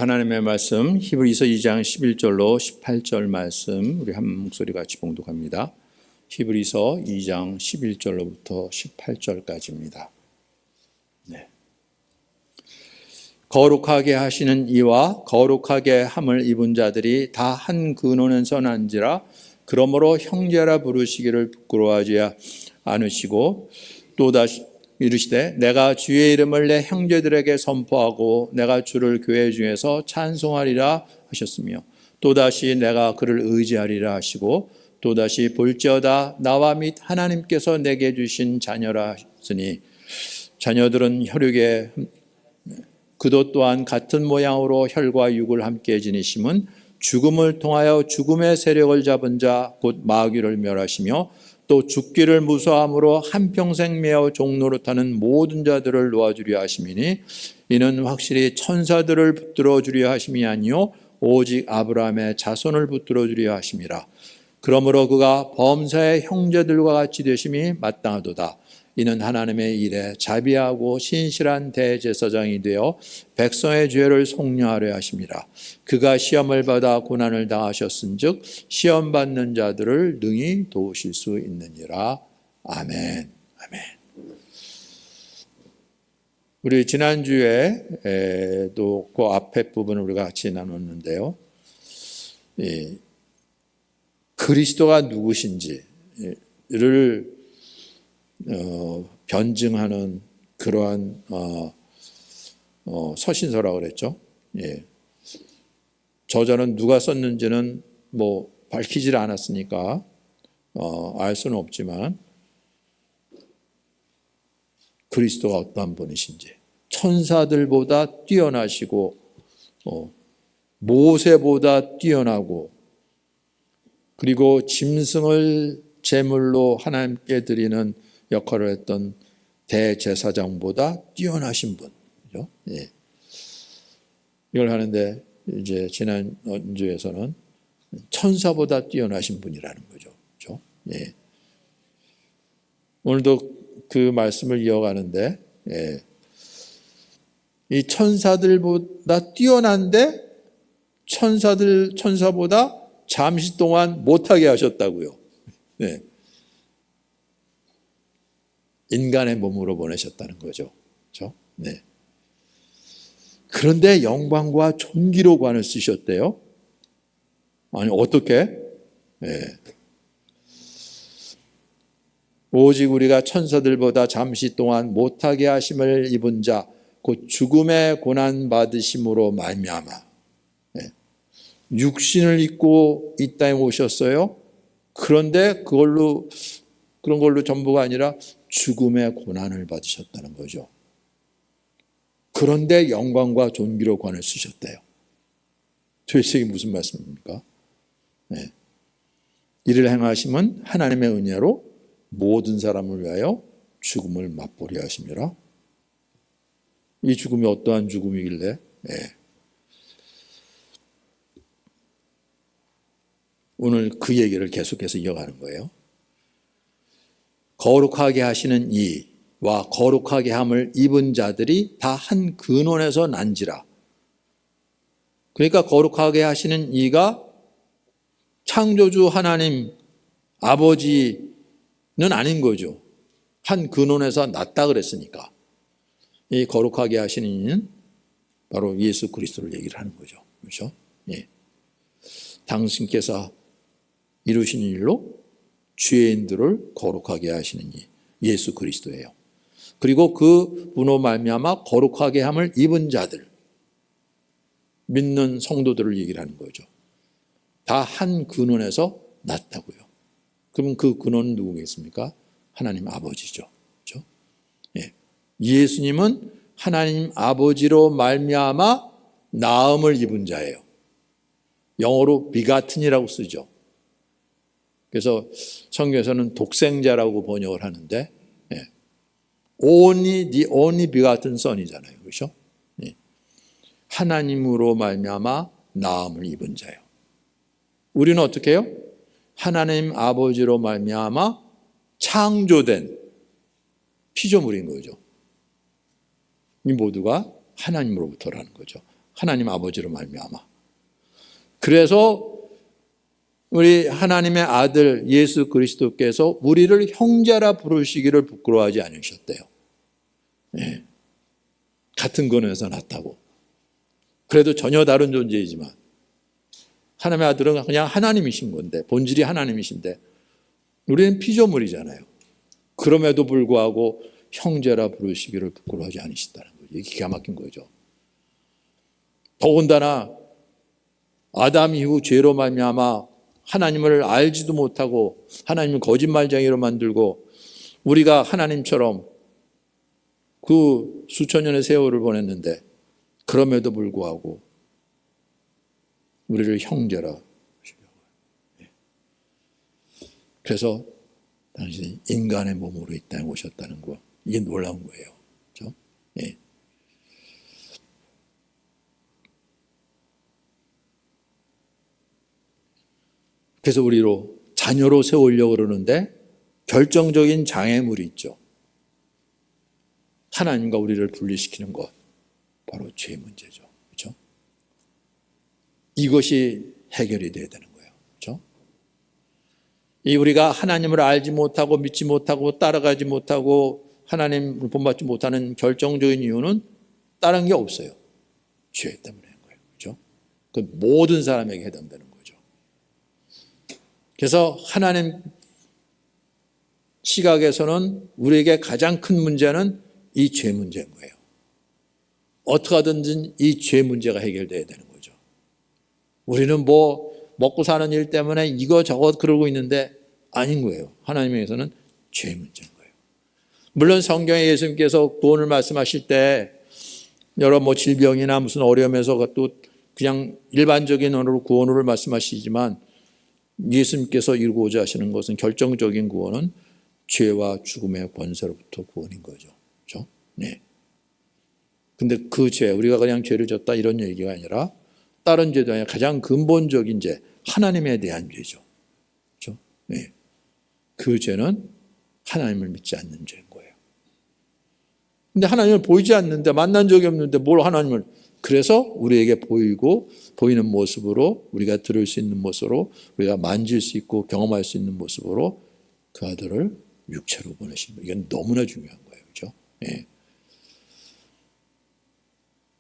하나님의 말씀 히브리서 2장 11절로 18절 말씀 우리 한 목소리 같이 봉독합니다. 히브리서 2장 11절로부터 18절까지입니다. 네. 거룩하게 하시는 이와 거룩하게 함을 입은 자들이 다 한 근원에서 난지라. 그러므로 형제라 부르시기를 부끄러워하지 않으시고 또다시 이르시되 내가 주의 이름을 내 형제들에게 선포하고 내가 주를 교회 중에서 찬송하리라 하셨으며 또다시 내가 그를 의지하리라 하시고 또다시 볼지어다 나와 및 하나님께서 내게 주신 자녀라 하시니 자녀들은 혈육에 그도 또한 같은 모양으로 혈과 육을 함께 지니심은 죽음을 통하여 죽음의 세력을 잡은 자 곧 마귀를 멸하시며 또 죽기를 무서함으로 한평생 매어 종노릇하는 모든 자들을 놓아주려 하심이니 이는 확실히 천사들을 붙들어 주려 하심이 아니요 오직 아브라함의 자손을 붙들어 주려 하심이라. 그러므로 그가 범사의 형제들과 같이 되심이 마땅하도다. 이는 하나님의 일에 자비하고 신실한 대제사장이 되어 백성의 죄를 속량하려 하심이라. 그가 시험을 받아 고난을 당하셨은즉 시험 받는 자들을 능히 도우실 수 있느니라. 아멘. 아멘. 우리 지난주에 또 그 앞에 부분을 우리가 같이 나눴는데요. 그리스도가 누구신지를 변증하는 그러한 서신서라고 그랬죠. 예. 저자는 누가 썼는지는 뭐 밝히질 않았으니까 알 수는 없지만 그리스도가 어떠한 분이신지 천사들보다 뛰어나시고 모세보다 뛰어나고 그리고 짐승을 제물로 하나님께 드리는 역할을 했던 대제사장보다 뛰어나신 분. 그죠? 예. 이걸 하는데 이제 지난주에서는 천사보다 뛰어나신 분이라는 거죠. 그죠? 예. 오늘도 그 말씀을 이어가는데, 예. 이 천사들보다 뛰어난데 천사보다 잠시 동안 못하게 하셨다고요. 네. 인간의 몸으로 보내셨다는 거죠. 그렇죠? 네. 그런데 영광과 존귀로관을 쓰셨대요. 아니 어떻게? 네. 오직 우리가 천사들보다 잠시 동안 못하게 하심을 입은 자 곧 죽음의 고난 받으심으로 말미암아 네. 육신을 입고 이 땅에 오셨어요. 그런데 그런 걸로 전부가 아니라 죽음의 고난을 받으셨다는 거죠. 그런데 영광과 존귀로 관을 쓰셨대요. 도대체 이게 무슨 말씀입니까? 네. 이를 행하심은 하나님의 은혜로 모든 사람을 위하여 죽음을 맛보려 하심이라. 이 죽음이 어떠한 죽음이길래? 네. 오늘 그 얘기를 계속해서 이어가는 거예요. 거룩하게 하시는 이와 거룩하게 함을 입은 자들이 다 한 근원에서 난지라. 그러니까 거룩하게 하시는 이가 창조주 하나님 아버지는 아닌 거죠. 한 근원에서 났다 그랬으니까. 이 거룩하게 하시는 이는 바로 예수 그리스도를 얘기를 하는 거죠. 그렇죠? 예. 당신께서 이루신 일로 죄인들을 거룩하게 하시는 이 예수 그리스도예요. 그리고 그 분으로 말미암아 거룩하게 함을 입은 자들, 믿는 성도들을 얘기를 하는 거죠. 다 한 근원에서 났다고요. 그럼 그 근원은 누구겠습니까? 하나님 아버지죠. 그렇죠? 예. 예수님은 하나님 아버지로 말미암아 나음을 입은 자예요. 영어로 비가튼이라고 쓰죠. 그래서 성경에서는 독생자라고 번역을 하는데 the only begotten son이잖아요. 그렇죠? 하나님으로 말미암아 나음을 입은 자예요. 우리는 어떻게 해요? 하나님 아버지로 말미암아 창조된 피조물인 거죠. 이 모두가 하나님으로부터라는 거죠. 하나님 아버지로 말미암아. 그래서 우리 하나님의 아들 예수 그리스도께서 우리를 형제라 부르시기를 부끄러워하지 않으셨대요. 네. 같은 근원에서 났다고. 그래도 전혀 다른 존재이지만 하나님의 아들은 그냥 하나님이신 건데, 본질이 하나님이신데 우리는 피조물이잖아요. 그럼에도 불구하고 형제라 부르시기를 부끄러워하지 않으시다는 거죠. 이게 기가 막힌 거죠. 더군다나 아담 이후 죄로 말미암아 하나님을 알지도 못하고 하나님을 거짓말쟁이로 만들고 우리가 하나님처럼 그 수천 년의 세월을 보냈는데 그럼에도 불구하고 우리를 형제라. 그래서 당신이 인간의 몸으로 이 땅에 오셨다는 거, 이게 놀라운 거예요. 그렇죠? 예. 그래서 우리로 자녀로 세우려고 그러는데 결정적인 장애물이 있죠. 하나님과 우리를 분리시키는 것, 바로 죄 문제죠. 그렇죠? 이것이 해결이 돼야 되는 거예요. 그렇죠? 이 우리가 하나님을 알지 못하고 믿지 못하고 따라가지 못하고 하나님을 본받지 못하는 결정적인 이유는 다른 게 없어요. 죄 때문에 거예요. 그렇죠? 그 모든 사람에게 해당되는 거죠. 그래서 하나님 시각에서는 우리에게 가장 큰 문제는 이 죄 문제인 거예요. 어떻게 하든지 이 죄 문제가 해결돼야 되는 거죠. 우리는 뭐 먹고 사는 일 때문에 이거 저거 그러고 있는데 아닌 거예요. 하나님에게서는 죄 문제인 거예요. 물론 성경에 예수님께서 구원을 말씀하실 때 여러 뭐 질병이나 무슨 어려움에서 또 그냥 일반적인 언어로 구원을 말씀하시지만 예수님께서 이루고자 하시는 것은 결정적인 구원은 죄와 죽음의 권세로부터 구원인 거죠. 그렇죠? 네. 근데 그 죄, 우리가 그냥 죄를 졌다 이런 얘기가 아니라 다른 죄도 아니라 가장 근본적인 죄, 하나님에 대한 죄죠. 그렇죠? 네. 그 죄는 하나님을 믿지 않는 죄인 거예요. 근데 하나님을 보이지 않는데, 만난 적이 없는데 뭘 하나님을, 그래서 우리에게 보이는 모습으로, 우리가 들을 수 있는 모습으로, 우리가 만질 수 있고 경험할 수 있는 모습으로 그 아들을 육체로 보내신 거예요. 이건 너무나 중요한 거예요. 그렇죠? 네.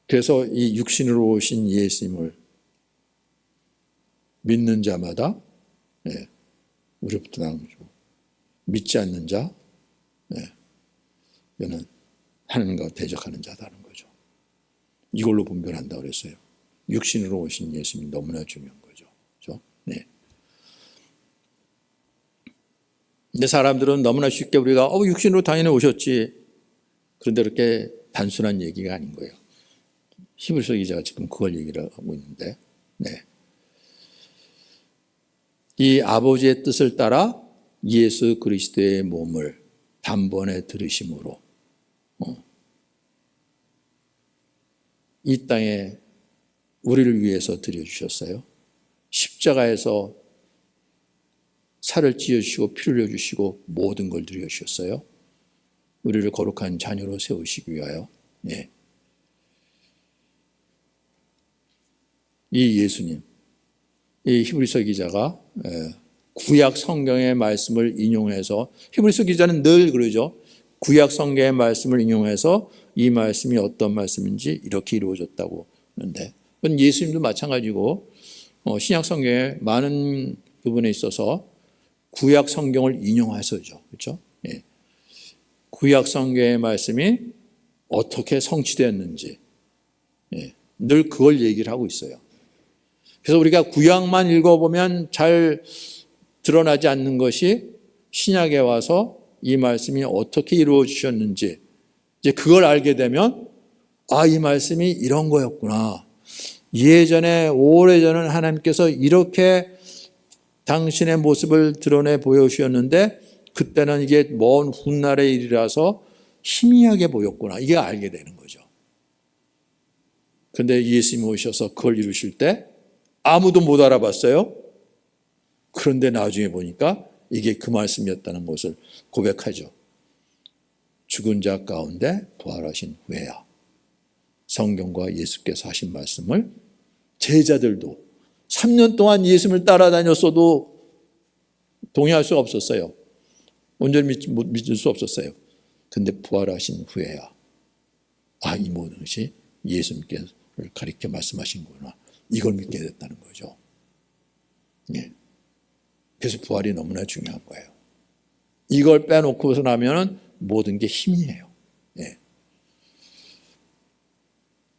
그래서 이 육신으로 오신 예수님을 믿는 자마다 우리부터 나오죠. 믿지 않는 자, 이거는 하나님과 대적하는 자다는 거죠. 이걸로 분별한다고 그랬어요. 육신으로 오신 예수님이 너무나 중요한 거죠. 그렇죠? 네. 근데 사람들은 너무나 쉽게 우리가 육신으로 당연히 오셨지. 그런데 그렇게 단순한 얘기가 아닌 거예요. 히브리서 기자가 지금 그걸 얘기를 하고 있는데, 네. 이 아버지의 뜻을 따라 예수 그리스도의 몸을 단번에 들으심으로 이 땅에 우리를 위해서 드려주셨어요. 십자가에서 살을 찢어주시고 피를 흘려주시고 모든 걸 드려주셨어요. 우리를 거룩한 자녀로 세우시기 위하여. 네. 이 예수님, 이 히브리서 기자가 구약 성경의 말씀을 인용해서, 히브리서 기자는 늘 그러죠. 구약 성경의 말씀을 인용해서 이 말씀이 어떤 말씀인지 이렇게 이루어졌다고 하는데, 그건 예수님도 마찬가지고 신약 성경의 많은 부분에 있어서 구약 성경을 인용해서죠. 그렇죠? 예. 구약 성경의 말씀이 어떻게 성취되었는지 늘 그걸 얘기를 하고 있어요. 그래서 우리가 구약만 읽어보면 잘 드러나지 않는 것이 신약에 와서 이 말씀이 어떻게 이루어지셨는지 이제 그걸 알게 되면 이 말씀이 이런 거였구나. 예전에 오래전에 하나님께서 이렇게 당신의 모습을 드러내 보여주셨는데 그때는 이게 먼 훗날의 일이라서 희미하게 보였구나. 이게 알게 되는 거죠. 그런데 예수님이 오셔서 그걸 이루실 때 아무도 못 알아봤어요. 그런데 나중에 보니까 이게 그 말씀이었다는 것을 고백하죠. 죽은 자 가운데 부활하신 후에야 성경과 예수께서 하신 말씀을 제자들도 3년 동안 예수님을 따라다녔어도 동의할 수 없었어요. 온전히 믿을 수 없었어요. 근데 부활하신 후에야 이 모든 것이 예수님께서 가리켜 말씀하신구나. 이걸 믿게 됐다는 거죠. 예. 그래서 부활이 너무나 중요한 거예요. 이걸 빼놓고서 나면 모든 게 힘이에요. 예.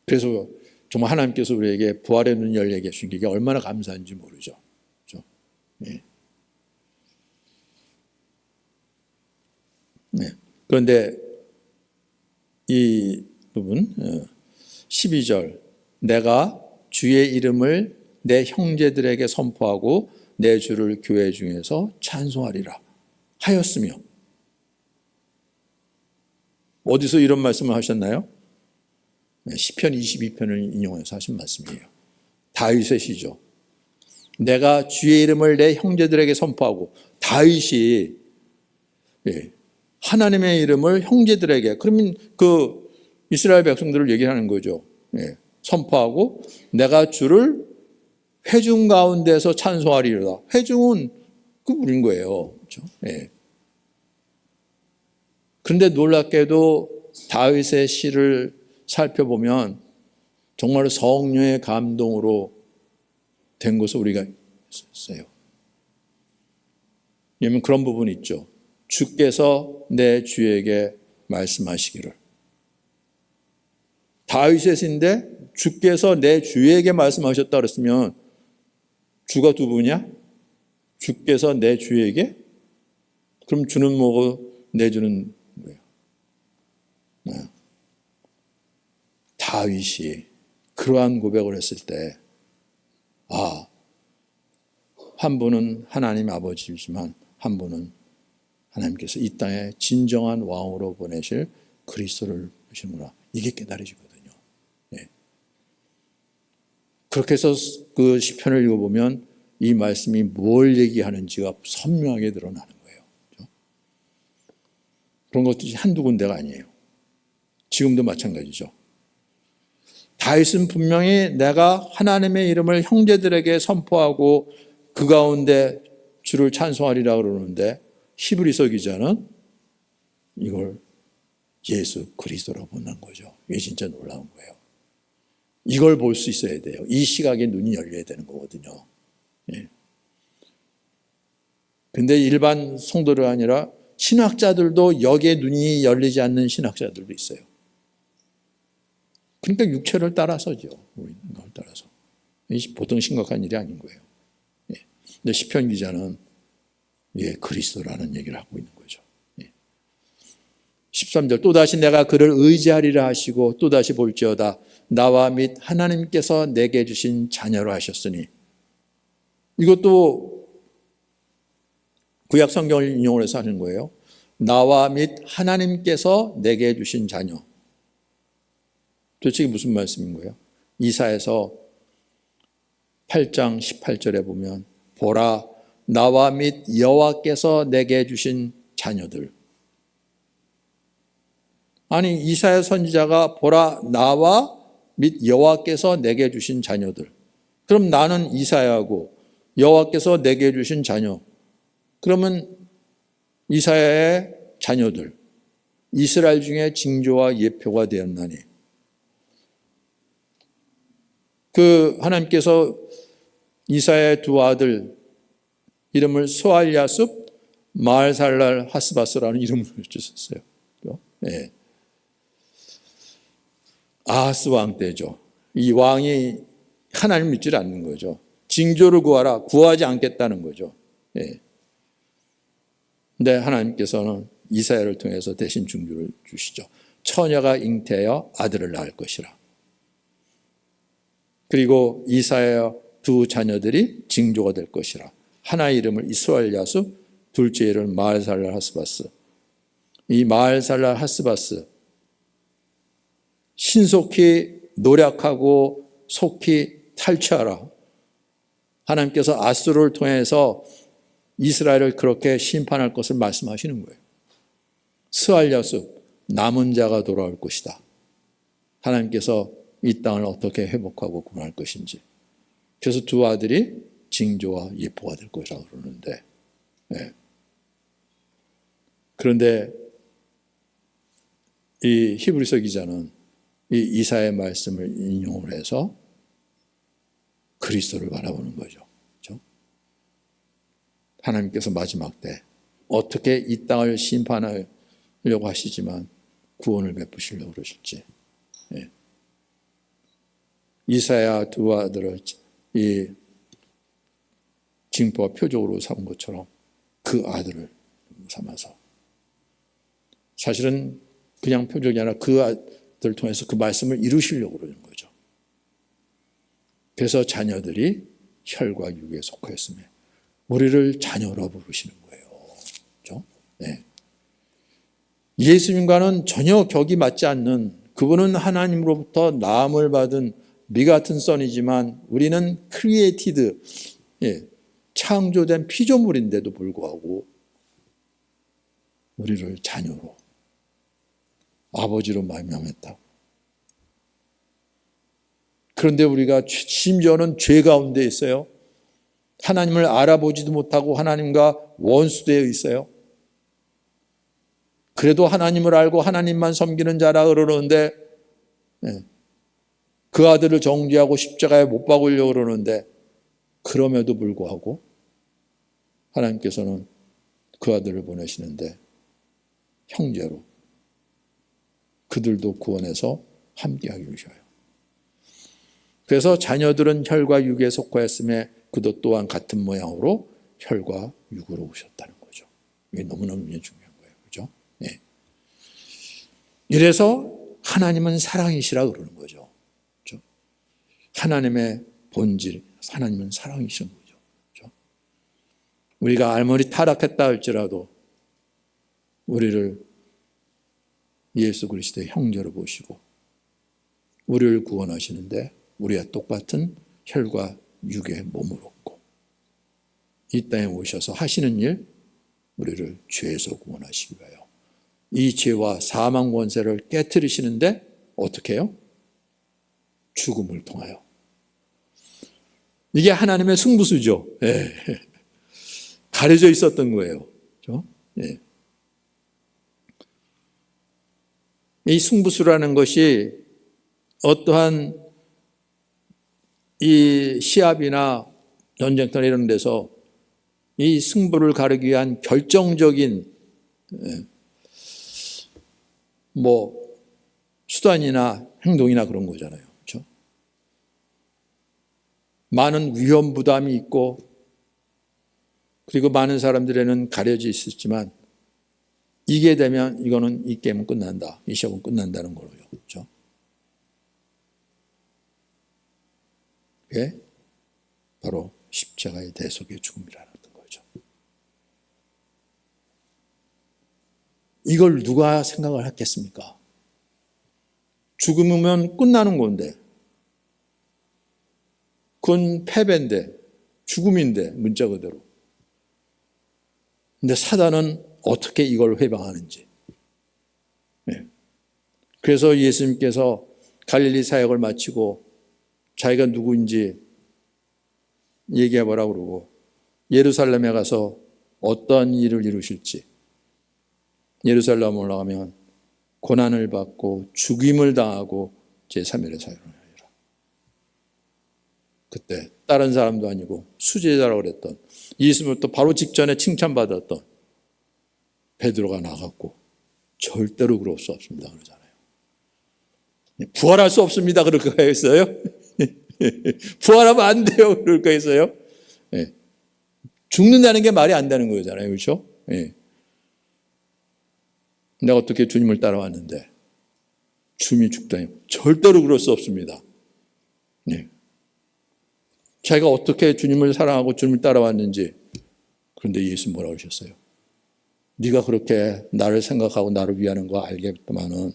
그래서 정말 하나님께서 우리에게 부활의 눈 열려 계신 게 얼마나 감사한지 모르죠. 그렇죠? 예. 네. 그런데 이 부분 12절 내가 주의 이름을 내 형제들에게 선포하고 내 주를 교회 중에서 찬송하리라 하였으며 어디서 이런 말씀을 하셨나요? 시편 22편을 인용해서 하신 말씀이에요. 다윗의 시죠. 내가 주의 이름을 내 형제들에게 선포하고 다윗이 하나님의 이름을 형제들에게 그러면 그 이스라엘 백성들을 얘기하는 거죠. 선포하고 내가 주를 회중 가운데서 찬송하리로다. 회중은 그분인 거예요. 그렇죠? 그런데 놀랍게도 다윗의 시를 살펴보면 정말 성령의 감동으로 된 것을 우리가 있어요. 왜냐하면 그런 부분이 있죠. 주께서 내 주에게 말씀하시기를. 다윗의 시인데 주께서 내 주에게 말씀하셨다 그랬으면 주가 두 분이야? 주께서 내 주에게? 그럼 주는 뭐고 내 주는 뭐예요? 다윗이 그러한 고백을 했을 때 한 분은 하나님 아버지이지만 한 분은 하나님께서 이 땅에 진정한 왕으로 보내실 그리스도를 보시는구나. 이게 깨달아지거든요. 그렇게 해서 그 시편을 읽어보면 이 말씀이 뭘 얘기하는지가 선명하게 드러나는 거예요. 그렇죠? 그런 것들이 한두 군데가 아니에요. 지금도 마찬가지죠. 다윗은 분명히 내가 하나님의 이름을 형제들에게 선포하고 그 가운데 주를 찬송하리라 그러는데 히브리서 기자는 이걸 예수 그리스도라고 보는 거죠. 이게 진짜 놀라운 거예요. 이걸 볼 수 있어야 돼요. 이 시각에 눈이 열려야 되는 거거든요. 근데 일반 성도가 아니라 신학자들도 여기에 눈이 열리지 않는 신학자들도 있어요. 그러니까 육체를 따라서죠. 우리는 그걸 따라서. 보통 심각한 일이 아닌 거예요. 근데 시편 기자는 그리스도라는 얘기를 하고 있는 거죠. 13절 또다시 내가 그를 의지하리라 하시고 또다시 볼지어다 나와 및 하나님께서 내게 주신 자녀로 하셨으니 이것도 구약 성경을 인용을 해서 하는 거예요. 나와 및 하나님께서 내게 주신 자녀. 도대체 이게 무슨 말씀인 거예요? 이사야서 8장 18절에 보면 보라 나와 및 여호와께서 내게 주신 자녀들. 아니 이사야 선지자가 보라 나와 및 여호와께서 내게 주신 자녀들. 그럼 나는 이사야고 여호와께서 내게 주신 자녀. 그러면 이사야의 자녀들 이스라엘 중에 징조와 예표가 되었나니 그 하나님께서 이사야의 두 아들 이름을 소알야숲 마알살랄 하스바스라는 이름을 주셨어요. 아하스 왕 때죠. 이 왕이 하나님 믿지 않는 거죠. 징조를 구하라. 구하지 않겠다는 거죠. 근데 하나님께서는 이사야를 통해서 대신 징조를 주시죠. 처녀가 잉태하여 아들을 낳을 것이라. 그리고 이사야 두 자녀들이 징조가 될 것이라. 하나의 이름을 이스라엘야숲, 둘째 이름을 마알살랄 하스바스. 이 마알살랄 하스바스 신속히 노력하고 속히 탈취하라. 하나님께서 아수르를 통해서 이스라엘을 그렇게 심판할 것을 말씀하시는 거예요. 스알야숲 남은 자가 돌아올 것이다. 하나님께서 이 땅을 어떻게 회복하고 구원할 것인지. 그래서 두 아들이 징조와 예표가 될 것이라고 그러는데, 그런데 이 히브리서 기자는 이 이사야의 말씀을 인용을 해서 그리스도를 바라보는 거죠. 그렇죠? 하나님께서 마지막 때 어떻게 이 땅을 심판하려고 하시지만 구원을 베푸시려고 그러실지. 이사야 두 아들을 이 징표와 표적으로 삼은 것처럼 그 아들을 삼아서 사실은 그냥 표적이 아니라 그 아들을 통해서 그 말씀을 이루시려고 그러는 거죠. 그래서 자녀들이 혈과 육에 속하였으며 우리를 자녀로 부르시는 거예요. 그렇죠? 네. 예수님과는 전혀 격이 맞지 않는, 그분은 하나님으로부터 나음을 받은 미 같은 선이지만 우리는 크리에이티드, 창조된 피조물인데도 불구하고 우리를 자녀로, 아버지로 말미암았다고. 그런데 우리가 심지어는 죄 가운데 있어요. 하나님을 알아보지도 못하고 하나님과 원수되어 있어요. 그래도 하나님을 알고 하나님만 섬기는 자라 그러는데, 그 아들을 정죄하고 십자가에 못 박으려고 그러는데, 그럼에도 불구하고 하나님께서는 그 아들을 보내시는데 형제로 그들도 구원해서 함께하게 하셔요. 그래서 자녀들은 혈과 육에 속하였음에 그도 또한 같은 모양으로 혈과 육으로 오셨다는 거죠. 이게 너무너무 중요한 거예요. 그렇죠? 네. 이래서 하나님은 사랑이시라 그러는 거죠. 그렇죠? 하나님의 본질, 하나님은 사랑이신 거죠. 그렇죠? 우리가 아무리 타락했다 할지라도 우리를 예수 그리스도의 형제로 보시고 우리를 구원하시는데 우리와 똑같은 혈과 육의 몸을 얻고 이 땅에 오셔서 하시는 일, 우리를 죄에서 구원하시기 위하여 이 죄와 사망 권세를 깨트리시는데 어떻게 해요? 죽음을 통하여. 이게 하나님의 승부수죠. 예. 가려져 있었던 거예요. 그렇죠? 예. 이 승부수라는 것이 어떠한 이 시합이나 전쟁터나 이런 데서 이 승부를 가르기 위한 결정적인 수단이나 행동이나 그런 거잖아요. 그렇죠? 많은 위험 부담이 있고 그리고 많은 사람들에는 가려져 있었지만 이게 되면 이거는 이 게임은 끝난다. 이 시합은 끝난다는 거예요. 그렇죠? 그게 바로 십자가의 대속의 죽음이라는 거죠. 이걸 누가 생각을 했겠습니까? 죽음이면 끝나는 건데, 그건 패배인데, 죽음인데, 문자 그대로. 근데 사단은 어떻게 이걸 회방하는지. 네. 그래서 예수님께서 갈릴리 사역을 마치고 자기가 누구인지 얘기해보라고 그러고 예루살렘에 가서 어떤 일을 이루실지, 예루살렘 올라가면 고난을 받고 죽임을 당하고 제3일에 사역을 하리라. 그때 다른 사람도 아니고 수제자라고 그랬던 예수님부터 바로 직전에 칭찬받았던 베드로가 나갔고 절대로 그럴 수 없습니다 그러잖아요. 부활할 수 없습니다 그럴까 했어요? 부활하면 안 돼요 그럴까 했어요? 네. 죽는다는 게 말이 안 되는 거잖아요. 그렇죠? 네. 내가 어떻게 주님을 따라왔는데 주님이 죽다니 절대로 그럴 수 없습니다. 네. 자기가 어떻게 주님을 사랑하고 주님을 따라왔는지. 그런데 예수 뭐라고 하셨어요? 네가 그렇게 나를 생각하고 나를 위하는 거 알겠지만은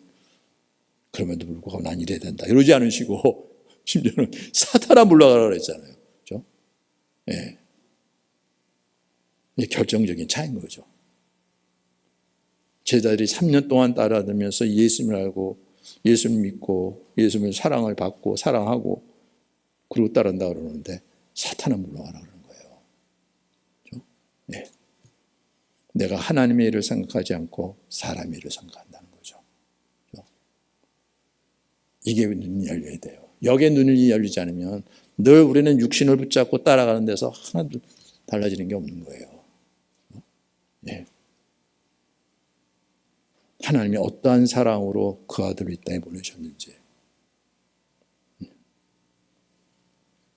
그럼에도 불구하고 난 이래야 된다. 이러지 않으시고 심지어는 사탄아 물러가라 그랬잖아요. 그렇죠? 예. 이게 결정적인 차이인 거죠. 제자들이 3년 동안 따라다니면서 예수님을 알고 예수를 믿고 예수님의 사랑을 받고 사랑하고 그리고 따른다 그러는데 사탄은 물러가라 그러는 거예요. 그렇죠? 네. 내가 하나님의 일을 생각하지 않고 사람의 일을 생각한다는 거죠. 그렇죠? 이게 눈이 열려야 돼요. 여기에 눈이 열리지 않으면 늘 우리는 육신을 붙잡고 따라가는 데서 하나도 달라지는 게 없는 거예요. 네. 하나님이 어떠한 사랑으로 그 아들을 이 땅에 보내셨는지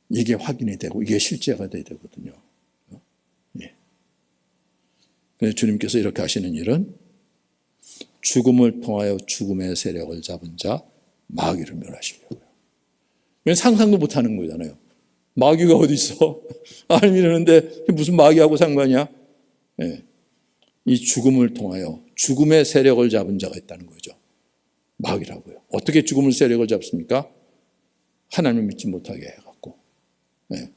이게 확인이 되고 이게 실제가 돼야 되거든요. 예. 그래서 주님께서 이렇게 하시는 일은 죽음을 통하여 죽음의 세력을 잡은 자 마귀를 멸하시려고요. 이건 상상도 못하는 거잖아요. 마귀가 어디 있어? 아니 이러는데 무슨 마귀하고 상관이야? 예. 이 죽음을 통하여 죽음의 세력을 잡은 자가 있다는 거죠. 마귀라고요. 어떻게 죽음의 세력을 잡습니까? 하나님을 믿지 못하게 해갖고. 네.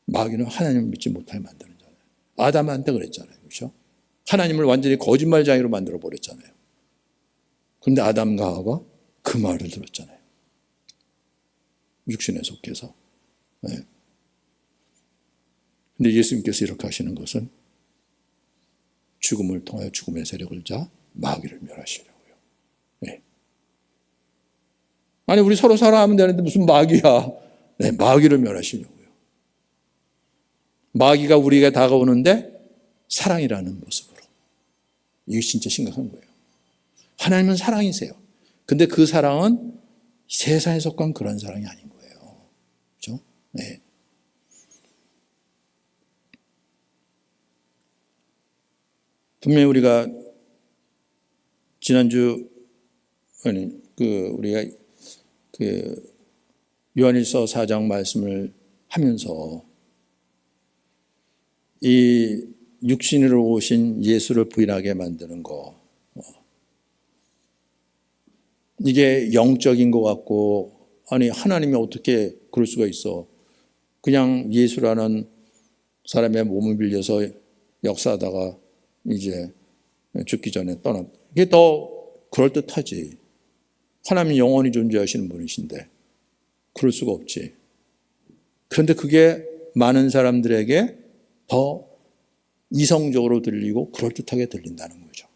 마귀는 하나님을 믿지 못하게 만드는 자예요. 아담한테 그랬잖아요. 그렇죠? 하나님을 완전히 거짓말장애로 만들어 버렸잖아요. 그런데 아담과 하와가 그 말을 들었잖아요. 육신에 속해서. 네. 근데 예수님께서 이렇게 하시는 것은 죽음을 통하여 죽음의 세력을 자 마귀를 멸하시려고요. 네. 아니 우리 서로 살아가면 되는데 무슨 마귀야. 네, 마귀를 멸하시려고요. 마귀가 우리에게 다가오는데 사랑이라는 모습으로. 이게 진짜 심각한 거예요. 하나님은 사랑이세요. 근데 그 사랑은 세상에 속한 그런 사랑이 아닌 거예요. 그렇죠? 네. 분명히 우리가 지난주 우리가 요한일서 4장 말씀을 하면서 이 육신으로 오신 예수를 부인하게 만드는 거 이게 영적인 것 같고 아니 하나님이 어떻게 그럴 수가 있어. 그냥 예수라는 사람의 몸을 빌려서 역사하다가 이제 죽기 전에 떠났다. 이게 더 그럴듯하지. 하나님이 영원히 존재하시는 분이신데 그럴 수가 없지. 그런데 그게 많은 사람들에게 더 이성적으로 들리고 그럴듯하게 들린다는 거죠.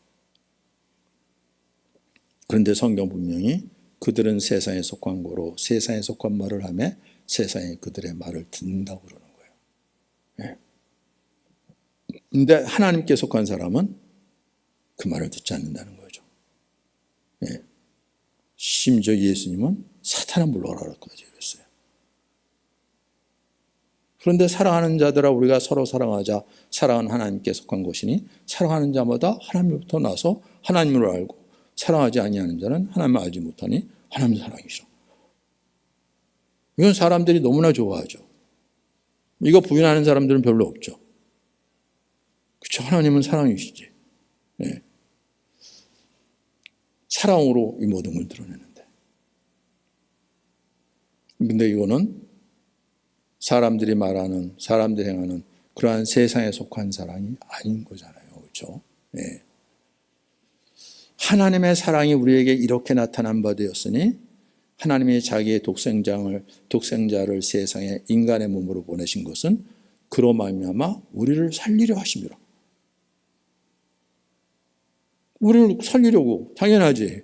그런데 성경 분명히 그들은 세상에 속한 거로 세상에 속한 말을 하며 세상이 그들의 말을 듣는다고 그러는 거예요. 네. 근데 하나님께 속한 사람은 그 말을 듣지 않는다는 거죠. 예. 심지어 예수님은 사탄은 물러가라까지 그랬어요. 그런데 사랑하는 자들아 우리가 서로 사랑하자. 사랑은 하나님께 속한 것이니 사랑하는 자마다 하나님으로부터 나서 하나님을 알고 사랑하지 아니하는 자는 하나님을 알지 못하니 하나님 사랑이시라. 이건 사람들이 너무나 좋아하죠. 이거 부인하는 사람들은 별로 없죠. 그렇죠. 하나님은 사랑이시지. 네. 사랑으로 이 모든 걸 드러내는데. 근데 이거는 사람들이 말하는, 사람들이 행하는 그러한 세상에 속한 사랑이 아닌 거잖아요. 그렇죠? 네. 하나님의 사랑이 우리에게 이렇게 나타난 바 되었으니 하나님이 자기의 독생자를 세상에 인간의 몸으로 보내신 것은 그로 말미암아 우리를 살리려 하심이라. 우리를 살리려고 당연하지.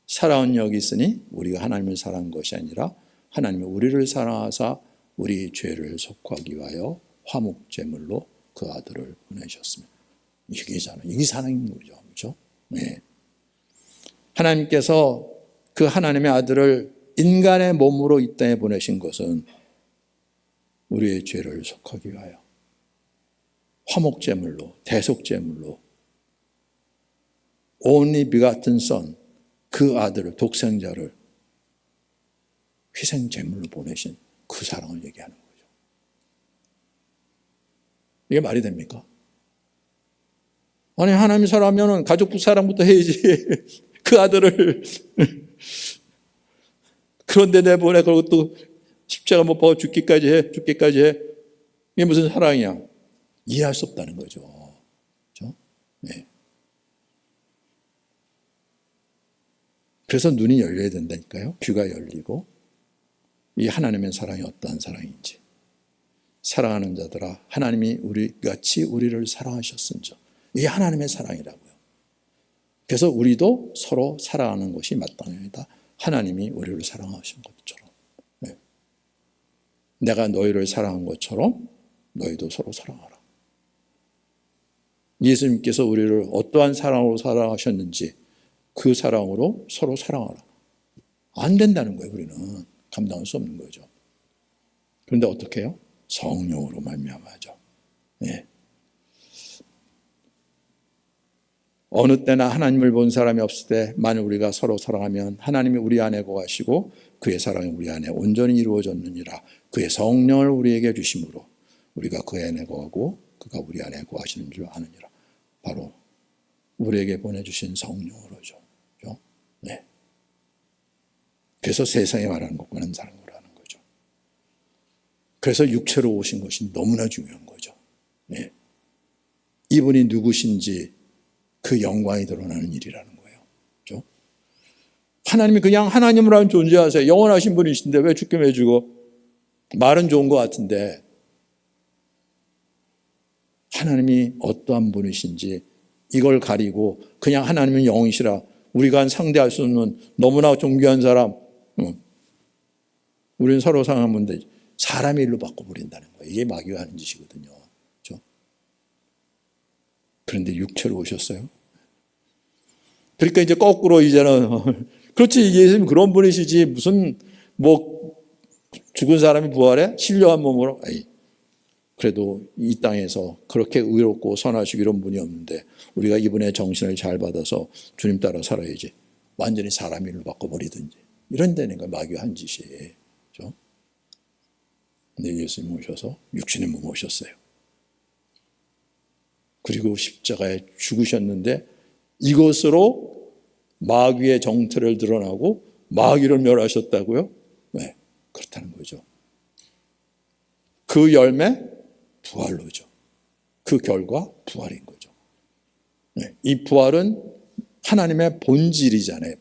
사랑은 여기 있으니 우리가 하나님을 사랑한 것이 아니라 하나님이 우리를 사랑하사 우리 죄를 속하기 위하여 화목제물로 그 아들을 보내셨습니다. 이게잖아요. 이게 사랑인 거죠. 그렇죠? 네. 하나님께서 그 하나님의 아들을 인간의 몸으로 이 땅에 보내신 것은 우리의 죄를 속하기 위하여 화목제물로 대속제물로 only begotten son 그 아들을 독생자를 희생제물로 보내신 그 사랑을 얘기하는 거죠. 이게 말이 됩니까? 아니 하나님이 사랑하면 가족부 사랑부터 해야지. 그 아들을 그런데 내보내 그리고 또 십자가 못 박아 죽기까지 해. 이게 무슨 사랑이야? 이해할 수 없다는 거죠. 그렇죠? 네. 그래서 눈이 열려야 된다니까요. 귀가 열리고 이 하나님의 사랑이 어떠한 사랑인지. 사랑하는 자들아 하나님이 우리같이 우리를 사랑하셨은즉. 이게 하나님의 사랑이라고요. 그래서 우리도 서로 사랑하는 것이 마땅합니다. 하나님이 우리를 사랑하신 것처럼. 네. 내가 너희를 사랑한 것처럼 너희도 서로 사랑하라. 예수님께서 우리를 어떠한 사랑으로 사랑하셨는지 그 사랑으로 서로 사랑하라. 안 된다는 거예요. 우리는 감당할 수 없는 거죠. 그런데 어떻게 해요? 성령으로 말미암아죠. 네. 어느 때나 하나님을 본 사람이 없을 때 만일 우리가 서로 사랑하면 하나님이 우리 안에 거하시고 그의 사랑이 우리 안에 온전히 이루어졌느니라. 그의 성령을 우리에게 주심으로 우리가 그 안에 거하고 그가 우리 안에 거하시는 줄 아느니라. 바로 우리에게 보내주신 성령으로죠. 네. 그래서 세상에 말하는 것과는 다른 거라는 거죠. 그래서 육체로 오신 것이 너무나 중요한 거죠. 네. 이분이 누구신지 그 영광이 드러나는 일이라는 거예요. 그렇죠? 하나님이 그냥 하나님으로 존재하세요. 영원하신 분이신데 왜 죽게 왜 죽어? 말은 좋은 것 같은데 하나님이 어떠한 분이신지 이걸 가리고 그냥 하나님은 영이시라 우리가 상대할 수 없는 너무나 존귀한 사람 우리는 서로 사랑하면 되지. 사람의 일로 바꿔버린다는 거예요. 이게 마귀가 하는 짓이거든요. 그렇죠? 그런데 육체로 오셨어요. 그러니까 이제 거꾸로 이제는 그렇지 예수님 그런 분이시지 무슨 뭐 죽은 사람이 부활해? 신령한 몸으로? 아니, 그래도 이 땅에서 그렇게 의롭고 선하시고 이런 분이 없는데 우리가 이분의 정신을 잘 받아서 주님 따라 살아야지. 완전히 사람 일로 바꿔버리든지 이런 데는 마귀가 한 짓이에요. 그렇죠? 근데 예수님 오셔서 육신의 몸 오셨어요. 그리고 십자가에 죽으셨는데 이것으로 마귀의 정체를 드러나고 마귀를 멸하셨다고요? 네, 그렇다는 거죠. 그 열매 부활로죠. 그 결과 부활인 거죠. 네, 이 부활은 하나님의 본질이잖아요.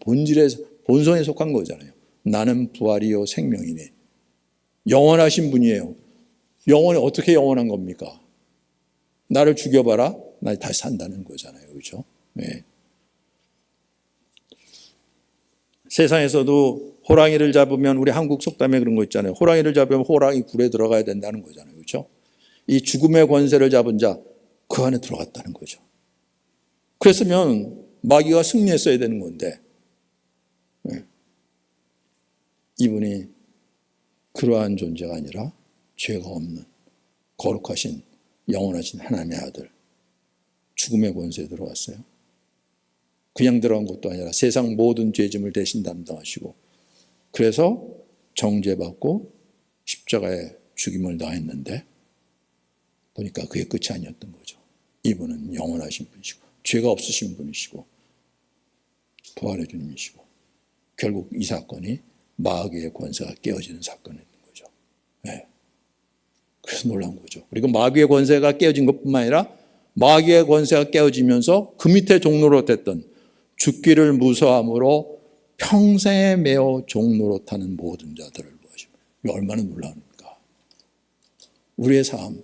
본성에 속한 거잖아요. 나는 부활이요 생명이니. 영원하신 분이에요. 영원히 어떻게 영원한 겁니까? 나를 죽여봐라. 나 다시 산다는 거잖아요. 그렇죠? 네. 세상에서도 호랑이를 잡으면 우리 한국 속담에 그런 거 있잖아요. 호랑이를 잡으면 호랑이 굴에 들어가야 된다는 거잖아요. 그렇죠? 이 죽음의 권세를 잡은 자 그 안에 들어갔다는 거죠. 그랬으면 마귀가 승리했어야 되는 건데 네. 이분이 그러한 존재가 아니라 죄가 없는 거룩하신 영원하신 하나님의 아들 죽음의 권세에 들어갔어요. 그냥 들어간 것도 아니라 세상 모든 죄짐을 대신 담당하시고 그래서 정죄받고 십자가에 죽임을 당했는데 보니까 그게 끝이 아니었던 거죠. 이분은 영원하신 분이시고 죄가 없으신 분이시고 부활의 주님이시고 결국 이 사건이 마귀의 권세가 깨어지는 사건이었던 거죠. 네. 그래서 놀라운 거죠. 그리고 마귀의 권세가 깨어진 것뿐만 아니라 마귀의 권세가 깨어지면서 그 밑에 종로로 됐던 죽기를 무서함으로 평생에 매어 종로로 타는 모든 자들을 보십니다. 이게 얼마나 놀라웁니까? 우리의 삶.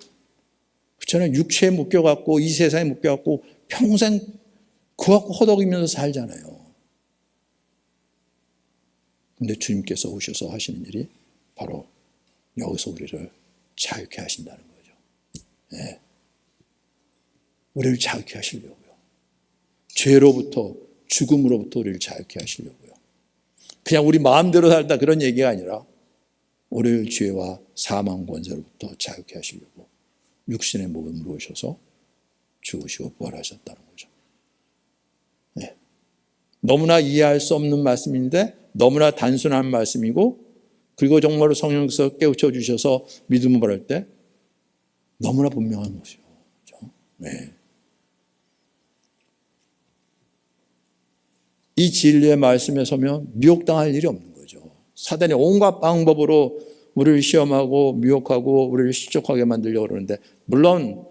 그렇잖아요. 육체에 묶여갖고 이 세상에 묶여갖고 평생 그거 갖고 허덕이면서 살잖아요. 근데 주님께서 오셔서 하시는 일이 바로 여기서 우리를 자유케 하신다는 거죠. 네. 우리를 자유케 하시려고요. 죄로부터 죽음으로부터 우리를 자유케 하시려고요. 그냥 우리 마음대로 살다 그런 얘기가 아니라 우리를 죄와 사망 권세로부터 자유케 하시려고 육신의 몸으로 오셔서 죽으시고 부활하셨다는 거죠. 네. 너무나 이해할 수 없는 말씀인데 너무나 단순한 말씀이고 그리고 정말로 성령께서 깨우쳐 주셔서 믿음을 바랄 때 너무나 분명한 것이죠. 그렇죠? 네. 이 진리의 말씀에 서면 미혹당할 일이 없는 거죠. 사단이 온갖 방법으로 우리를 시험하고 미혹하고 우리를 실족하게 만들려고 그러는데 물론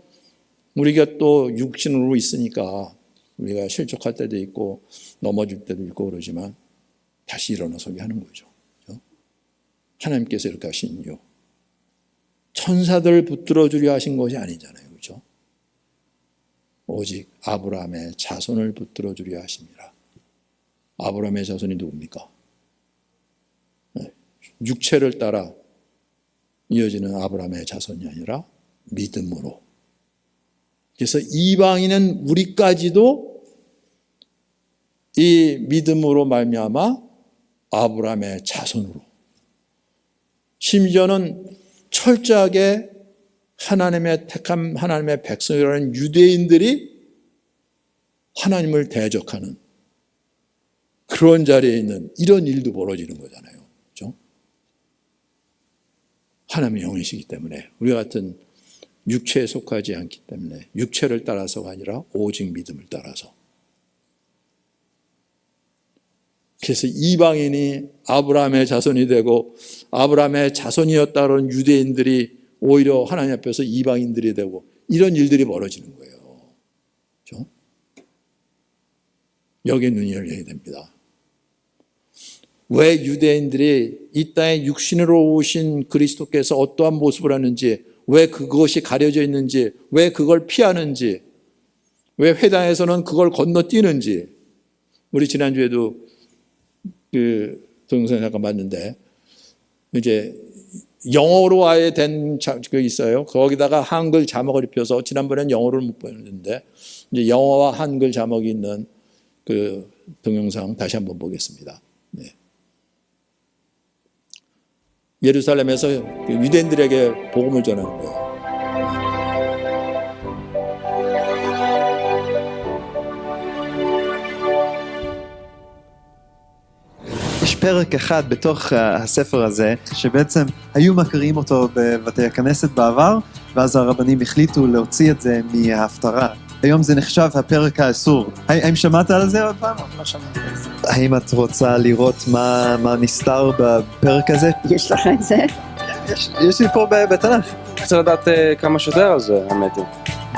우리가 또 육신으로 있으니까 우리가 실족할 때도 있고 넘어질 때도 있고 그러지만 다시 일어나서게 하는 거죠. 그렇죠? 하나님께서 이렇게 하신 이유. 천사들을 붙들어 주려 하신 것이 아니잖아요. 그렇죠? 오직 아브라함의 자손을 붙들어 주려 하십니다. 아브라함의 자손이 누굽니까? 육체를 따라 이어지는 아브라함의 자손이 아니라 믿음으로. 그래서 이방인은 우리까지도 이 믿음으로 말미암아 아브라함의 자손으로, 심지어는 철저하게 하나님의 택한 하나님의 백성이라는 유대인들이 하나님을 대적하는 그런 자리에 있는 이런 일도 벌어지는 거잖아요. 그렇죠? 하나님의 영이시기 때문에, 우리 같은 육체에 속하지 않기 때문에, 육체를 따라서가 아니라 오직 믿음을 따라서. 그래서 이방인이 아브라함의 자손이 되고 아브라함의 자손이었다는 유대인들이 오히려 하나님 앞에서 이방인들이 되고 이런 일들이 벌어지는 거예요. 그렇죠? 여기에 눈이 열려야 됩니다. 왜 유대인들이 이 땅에 육신으로 오신 그리스도께서 어떠한 모습을 하는지, 왜 그것이 가려져 있는지, 왜 그걸 피하는지, 왜 회당에서는 그걸 건너뛰는지. 우리 지난주에도 그 동영상 잠깐 봤는데, 이제 영어로 아예 된 그 있어요. 거기다가 한글 자막을 입혀서, 지난번엔 영어를 못 보였는데 이제 영어와 한글 자막이 있는 그 동영상 다시 한번 보겠습니다. 네. 예루살렘에서 유대인들에게 복음을 전하는 거예요. יש פרק אחד בתוך הספר הזה, שבעצם היו מקריאים אותו בבתי הכנסת בעבר, ואז הרבנים החליטו להוציא את זה מההפטרה. היום זה נחשב הפרק האסור. האם שמעת על זה עוד פעם? לא שמעתי על זה. האם את רוצה לראות מה נסתר בפרק הזה? יש לך את זה? יש לי פה בתנ"ך. צריך לדעת כמה שיותר על זה, האמת היא.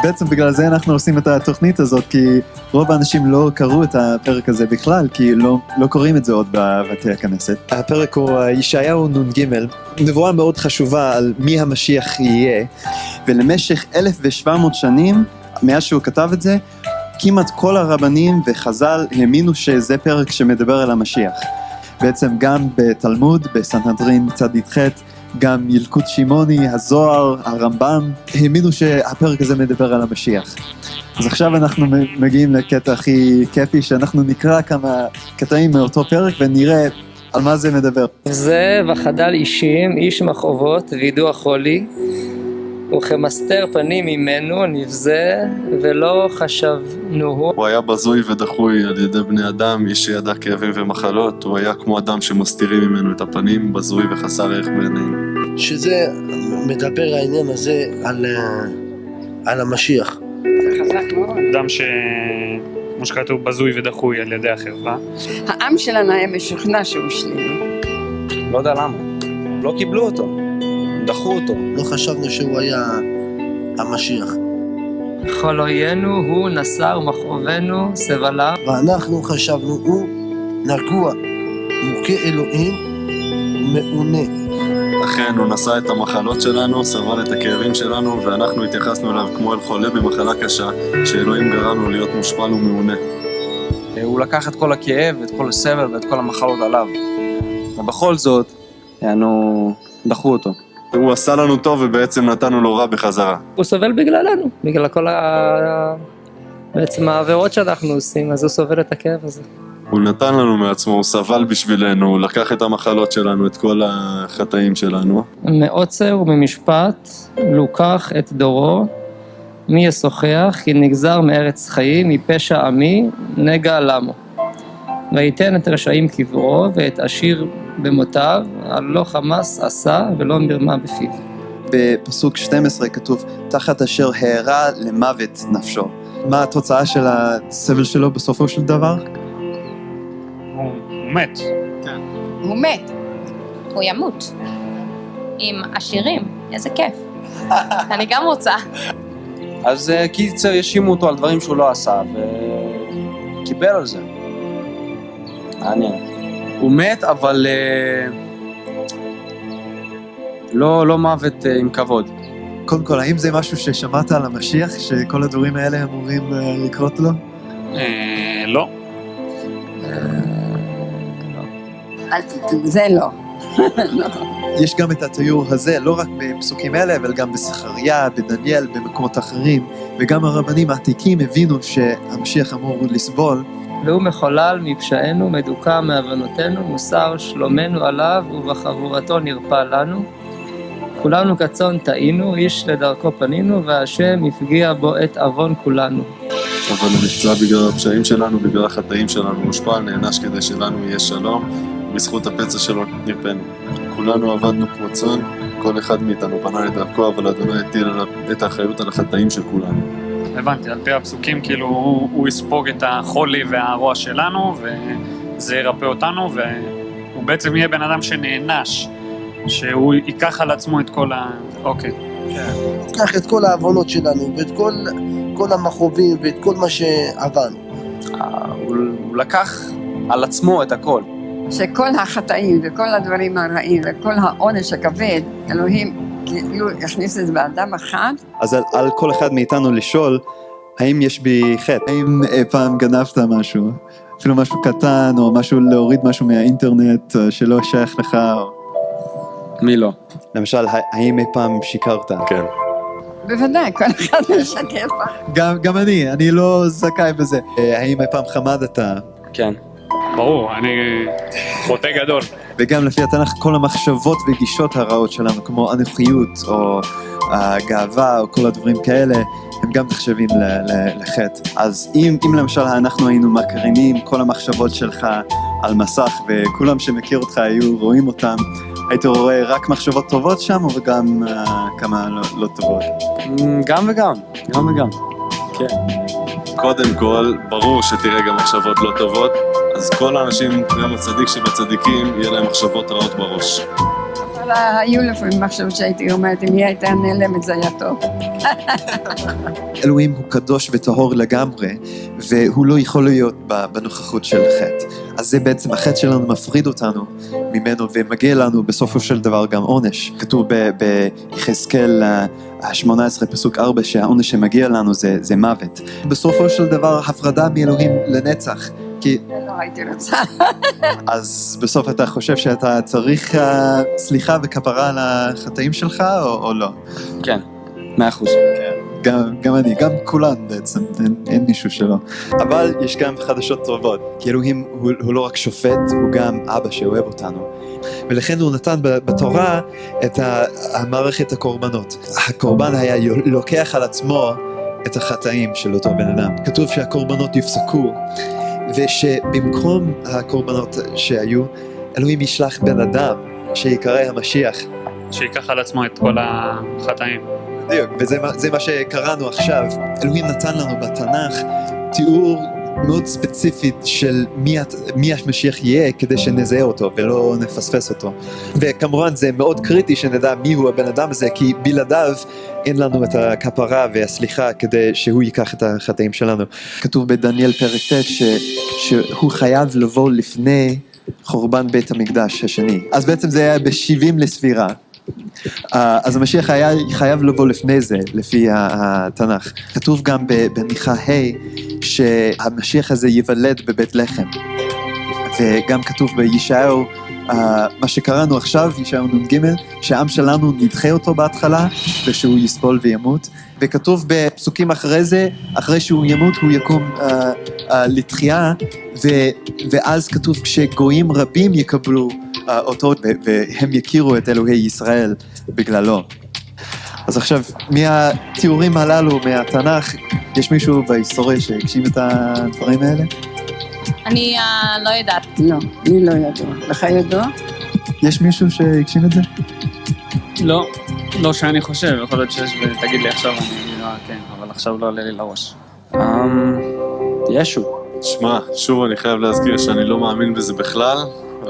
בעצם בגלל זה אנחנו עושים את התוכנית הזאת, כי רוב האנשים לא קראו את הפרק הזה בכלל, כי לא קוראים את זה עוד בבתי הכנסת. הפרק הוא ישעיהו נ"ג, נבואה מאוד חשובה על מי המשיח יהיה, ולמשך 1700 שנים, מאז שהוא כתב את זה, כמעט כל הרבנים וחז"ל האמינו שזה פרק שמדבר על המשיח. בעצם גם בתלמוד, בסנהדרין צדיק ח', גם ילקוט שמעוני, הזוהר, הרמב"ם, האמינו שהפרק הזה מדבר על המשיח. אז עכשיו אנחנו מגיעים לקטע הכי כיפי, שאנחנו נקרא כמה קטעים מאותו פרק ונראה על מה זה מדבר. זה וחדל אישים, איש מכאובות וידוע חולי, וכמסתר פנים ממנו נבזה ולא חשבנוהו. הוא היה בזוי ודחוי על ידי בני אדם, איש שידע כאבים ומחלות, הוא היה כמו אדם שמסתירים ממנו את הפנים, בזוי וחסר ערך בעינינו. שזה מדבר העניין הזה על המשיח. זה חזק מאוד. אדם כמו שכתוב בזוי ודחוי על ידי החברה. העם שלנו היה משוכנע שהוא שלילי. לא יודע למה. לא קיבלו אותו. דחו אותו. לא חשבנו שהוא היה המשיח. חוליינו הוא נסר מכאובנו סבלה. ואנחנו חשבנו הוא נגוע, מוכה אלוהים, מעונה. לכן הוא נשא את המחלות שלנו, סבל את הכאבים שלנו, ואנחנו התייחסנו אליו כמו אל חולה במחלה קשה, שאלוהים גרם לו להיות מושפל ומעונה. הוא לקח את כל הכאב, את כל הסבל ואת כל המחלות עליו. ובכל זאת, דחו אותו. הוא עשה לנו טוב ובעצם נתנו לו רע בחזרה. הוא סובל בגללנו, בגלל כל בעצם העבירות שאנחנו עושים, אז הוא סובל את הכאב הזה. הוא נתן לנו מעצמו, הוא סבל בשבילנו, הוא לקח את המחלות שלנו, את כל החטאים שלנו. מעוצר וממשפט לוקח את דורו, מי ישוחח, כי נגזר מארץ חיים, מפשע עמי, נגע למו. ויתן את רשעים קברו, ואת עשיר במותיו, הלא חמס עשה ולא מרמה בפיו. בפסוק 12 כתוב, תחת אשר הערה למוות נפשו. מה התוצאה של הסבל שלו בסופו של דבר? הוא מת. הוא מת, הוא ימות. עם עשירים, איזה כיף. אני גם רוצה. אז קיצר ישימו אותו על דברים שהוא לא עשה, וקיבל על זה. מעניין. הוא מת, אבל לא מוות עם כבוד. קודם כל, האם זה משהו ששמעת על המשיח, שכל הדברים האלה אמורים לקרות לו? לא. זה לא. יש גם את התיאור הזה, לא רק בפסוקים אלה, אבל גם בזכריה, בדניאל, במקומות אחרים, וגם הרבנים העתיקים הבינו שהמשיח אמור לסבול. והוא מחולל מפשענו, מדוכא מעוונותינו, מוסר שלומנו עליו, ובחבורתו נרפא לנו. כולנו כצאן טעינו, איש לדרכו פנינו, והשם הפגיע בו את עוון כולנו. אבל הוא נפצע בגלל הפשעים שלנו, בגלל החטאים שלנו, מושפל, נענש כדי שלנו יהיה שלום, בזכות הפצע שלו נרפאנו. כולנו עבדנו כמו צאן, כל אחד מאיתנו פנה לדרכו, אבל אדוני הטיל את האחריות על החטאים של כולנו. הבנתי, על פי הפסוקים, כאילו הוא יספוג את החולי והרוע שלנו, וזה ירפא אותנו, והוא בעצם יהיה בן אדם שנענש, שהוא ייקח על עצמו את כל אוקיי. ייקח את כל העוונות שלנו, ואת כל המכאובים, ואת כל מה שעברנו. הוא לקח על עצמו את הכל. שכל החטאים וכל הדברים הרעים וכל העונש הכבד, אלוהים כאילו הכניס את זה באדם אחד. אז על כל אחד מאיתנו לשאול, האם יש בי חטא? האם פעם גנבת משהו? אפילו משהו קטן, או משהו להוריד משהו מהאינטרנט שלא שייך לך? מי לא? למשל, האם אי פעם שיקרת? כן. בוודאי, כל אחד משקר. גם אני לא זכאי בזה. האם אי פעם חמדת? כן. ברור, אני חוטא גדול. וגם לפי התנ"ך, כל המחשבות וגישות הרעות שלנו, כמו אנוכיות, או הגאווה, או כל הדברים כאלה, הם גם נחשבים לחטא. אז אם למשל אנחנו היינו מקרינים כל המחשבות שלך על מסך, וכולם שמכיר אותך היו רואים אותם, היית רואה רק מחשבות טובות שם, וגם כמה לא טובות? גם וגם. כן. קודם כל, ברור שתראה גם מחשבות לא טובות, אז כל האנשים, גם הצדיק שבצדיקים, יהיה להם מחשבות רעות בראש. אבל היו לפעמים מחשבות שהייתי אומרת, אם היא הייתה נעלמת זה היה טוב. אלוהים הוא קדוש וטהור לגמרי, והוא לא יכול להיות בנוכחות של חטא. אז זה בעצם החטא שלנו מפריד אותנו ממנו, ומגיע לנו בסופו של דבר גם עונש. כתוב ביחזקאל 18 פסוק 4 שהעונש שמגיע לנו זה מוות. בסופו של דבר הפרדה מאלוהים לנצח. כי... לא הייתי רוצה. אז בסוף אתה חושב שאתה צריך סליחה וכפרה על החטאים שלך או לא? כן, 100%. גם אני, גם כולן בעצם, אין מישהו שלא. אבל יש גם חדשות טובות, כי אלוהים הוא לא רק שופט, הוא גם אבא שאוהב אותנו. ולכן הוא נתן בתורה את המערכת הקורבנות. הקורבן היה לוקח על עצמו את החטאים של אותו בן אדם. כתוב שהקורבנות יפסקו, ושבמקום הקורבנות שהיו, אלוהים ישלח בן אדם שיקרא המשיח. שיקח על עצמו את כל החטאים. בדיוק, וזה מה שקראנו עכשיו. אלוהים נתן לנו בתנ"ך תיאור מאוד ספציפית של מי המשיח יהיה כדי שנזהה אותו ולא נפספס אותו. וכמובן זה מאוד קריטי שנדע מי הוא הבן אדם הזה, כי בלעדיו אין לנו את הכפרה והסליחה כדי שהוא ייקח את החטאים שלנו. כתוב בדניאל פרק ט' שהוא חייב לבוא לפני חורבן בית המקדש השני. אז בעצם זה היה ב-70 לספירה. אז המשיח היה חייב לבוא לפני זה, לפי התנ"ך. כתוב גם במיכה שהמשיח הזה ייוולד בבית לחם. וגם כתוב בישעיהו, מה שקראנו עכשיו, ישעיהו נ"ג, שהעם שלנו נדחה אותו בהתחלה, ושהוא יסבול וימות. וכתוב בפסוקים אחרי זה, אחרי שהוא ימות, הוא יקום לתחייה, ואז כתוב כשגויים רבים יקבלו אותו, והם יכירו את אלוהי ישראל בגללו. אז עכשיו, מהתיאורים הללו, מהתנ"ך, יש מישהו בהיסטוריה שהגשים את הדברים האלה? אני לא יודעת. לא, אני לא ידוע. לך ידוע? יש מישהו שהגשים את זה? לא שאני חושב, יכול להיות שיש, ותגיד לי עכשיו, אני כן, אבל עכשיו לא עולה לי לראש. ישו. שמע, שוב אני חייב להזכיר שאני לא מאמין בזה בכלל,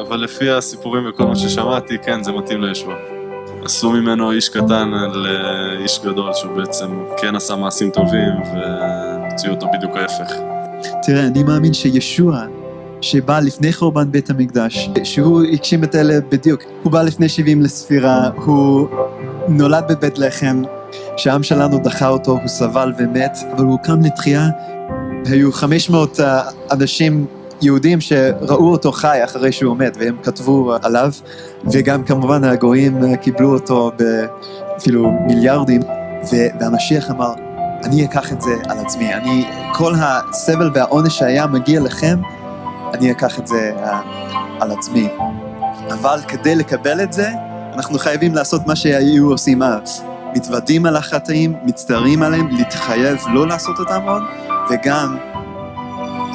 אבל לפי הסיפורים וכל מה ששמעתי, כן, זה מתאים לישוע. עשו ממנו איש קטן לאיש גדול, שהוא בעצם כן עשה מעשים טובים, והוציאו אותו בדיוק ההפך. תראה, אני מאמין שישוע שבא לפני חורבן בית המקדש, שהוא הגשים את אלה בדיוק. הוא בא לפני 70 לספירה, הוא נולד בבית לחם, שהעם שלנו דחה אותו, הוא סבל ומת, אבל הוא קם לתחייה. היו 500 אנשים יהודים שראו אותו חי אחרי שהוא מת, והם כתבו עליו, וגם כמובן הגויים קיבלו אותו אפילו מיליארדים, והמשיח אמר, אני אקח את זה על עצמי, כל הסבל והעונש שהיה מגיע לכם, אני אקח את זה על עצמי. אבל כדי לקבל את זה, אנחנו חייבים לעשות מה שהיו עושים אז. מתוודים על החטאים, מצטערים עליהם, להתחייב לא לעשות אותם עוד, וגם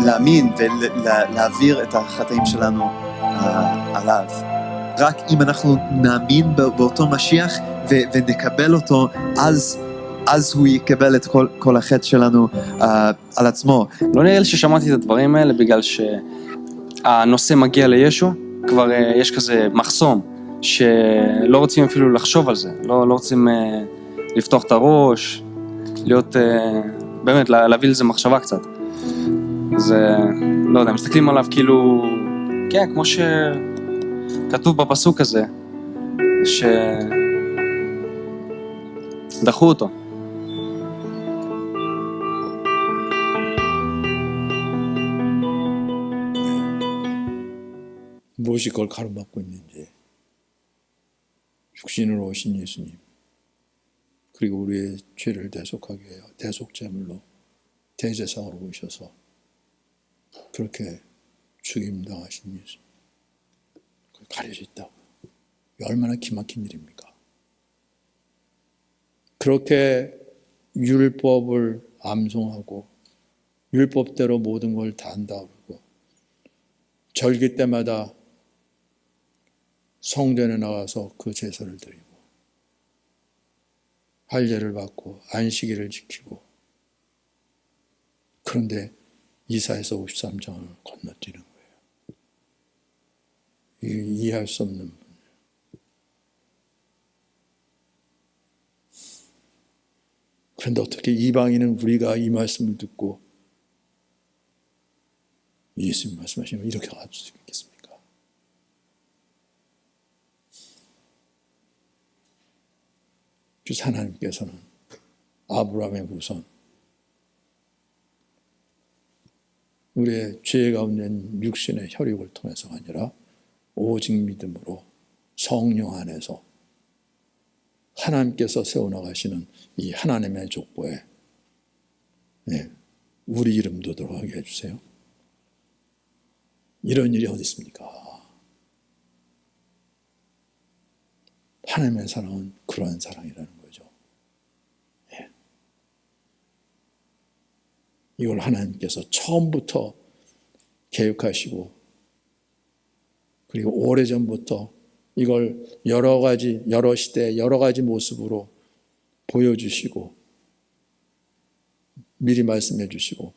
להאמין ולהעביר את החטאים שלנו עליו. רק אם אנחנו נאמין באותו משיח ונקבל אותו, אז הוא יקבל את כל החטא שלנו על עצמו. לא נראה לי ששמעתי את הדברים האלה בגלל שהנושא מגיע לישו, כבר יש כזה מחסום, שלא רוצים אפילו לחשוב על זה, לא רוצים לפתוח את הראש, להיות, באמת, להביא לזה מחשבה קצת. אז לא יודע, מסתכלים עליו כאילו, כן, כמו שכתוב בפסוק הזה, שדחו אותו. 무엇이 그걸 가로막고 있는지, 육신으로 오신 예수님, 그리고 우리의 죄를 대속하기 위하여 대속제물로 대제사장으로 오셔서 그렇게 죽임당하신 예수, 그걸 가려져 있다고. 얼마나 기막힌 일입니까? 그렇게 율법을 암송하고 율법대로 모든 걸 다 한다 그러고 절기 때마다 성전에 나가서 그 제사를 드리고 할례를 받고 안식일을 지키고, 그런데 이사야서 53장을 건너뛰는 거예요. 이해할 수 없는 분. 그런데 어떻게 이방인은 우리가 이 말씀을 듣고 예수님 말씀하시면 이렇게 할 수 있겠습니까? 그래서 하나님께서는 아브라함의 후손, 우리의 죄 가운데 육신의 혈육을 통해서가 아니라 오직 믿음으로 성령 안에서 하나님께서 세워나가시는 이 하나님의 족보에 우리 이름도 들어가게 해주세요. 이런 일이 어디 있습니까? 하나님의 사랑은 그러한 사랑이라는 거죠. 이걸 하나님께서 처음부터 계획하시고, 그리고 오래전부터 이걸 여러 가지, 여러 시대, 여러 가지 모습으로 보여주시고 미리 말씀해 주시고,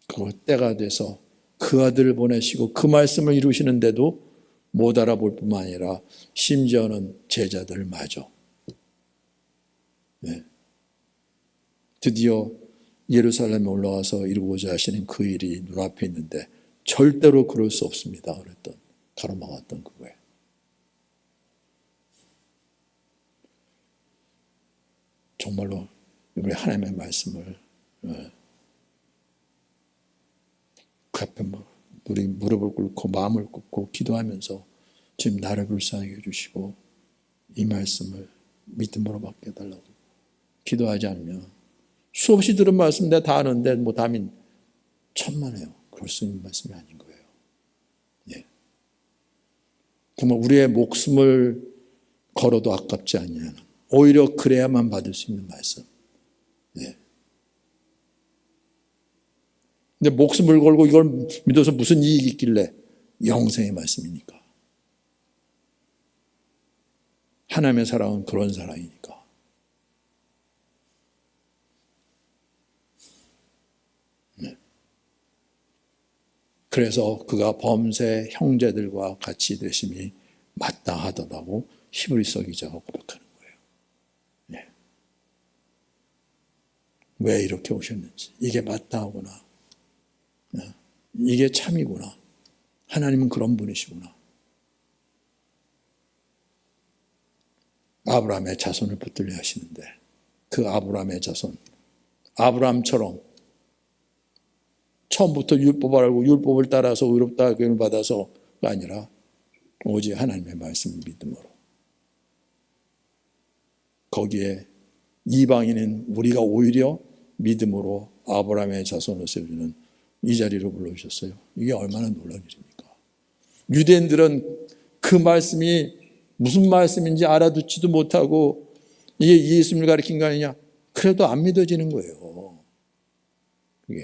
그 때가 돼서 그 아들을 보내시고 그 말씀을 이루시는데도 못 알아볼 뿐만 아니라 심지어는 제자들마저 드디어 예루살렘에 올라가서 이루고자 하시는 그 일이 눈앞에 있는데 절대로 그럴 수 없습니다. 그랬던, 가로막았던 그거예요. 정말로 우리 하나님의 말씀을 그 앞에 우리 무릎을 꿇고 마음을 꿇고 기도하면서 지금 나를 불쌍하게 해주시고 이 말씀을 믿음으로 받게 해달라고 기도하지 않으면, 수없이 들은 말씀 내가 다 아는데 뭐 담임 천만에요. 그럴 수 있는 말씀이 아닌 거예요. 정말 우리의 목숨을 걸어도 아깝지 않냐는, 오히려 그래야만 받을 수 있는 말씀. 근데 목숨을 걸고 이걸 믿어서 무슨 이익이 있길래? 영생의 말씀이니까. 하나님의 사랑은 그런 사랑이니까. 그래서 그가 범세 형제들과 같이 되심이 마땅하다고 히브리서 기자가 고백하는 거예요. 왜 이렇게 오셨는지, 이게 마땅하구나, 이게 참이구나. 하나님은 그런 분이시구나. 아브라함의 자손을 붙들려 하시는데 그 아브라함의 자손, 아브라함처럼 처음부터 율법을 알고 율법을 따라서 의롭다 하기를 받아서가 아니라 오직 하나님의 말씀을 믿음으로, 거기에 이방인인 우리가 오히려 믿음으로 아브라함의 자손을 세우는 이 자리로 불러주셨어요. 이게 얼마나 놀라운 일입니까? 유대인들은 그 말씀이 무슨 말씀인지 알아듣지도 못하고 이게 예수님을 가리킨 거 아니냐? 그래도 안 믿어지는 거예요. 그게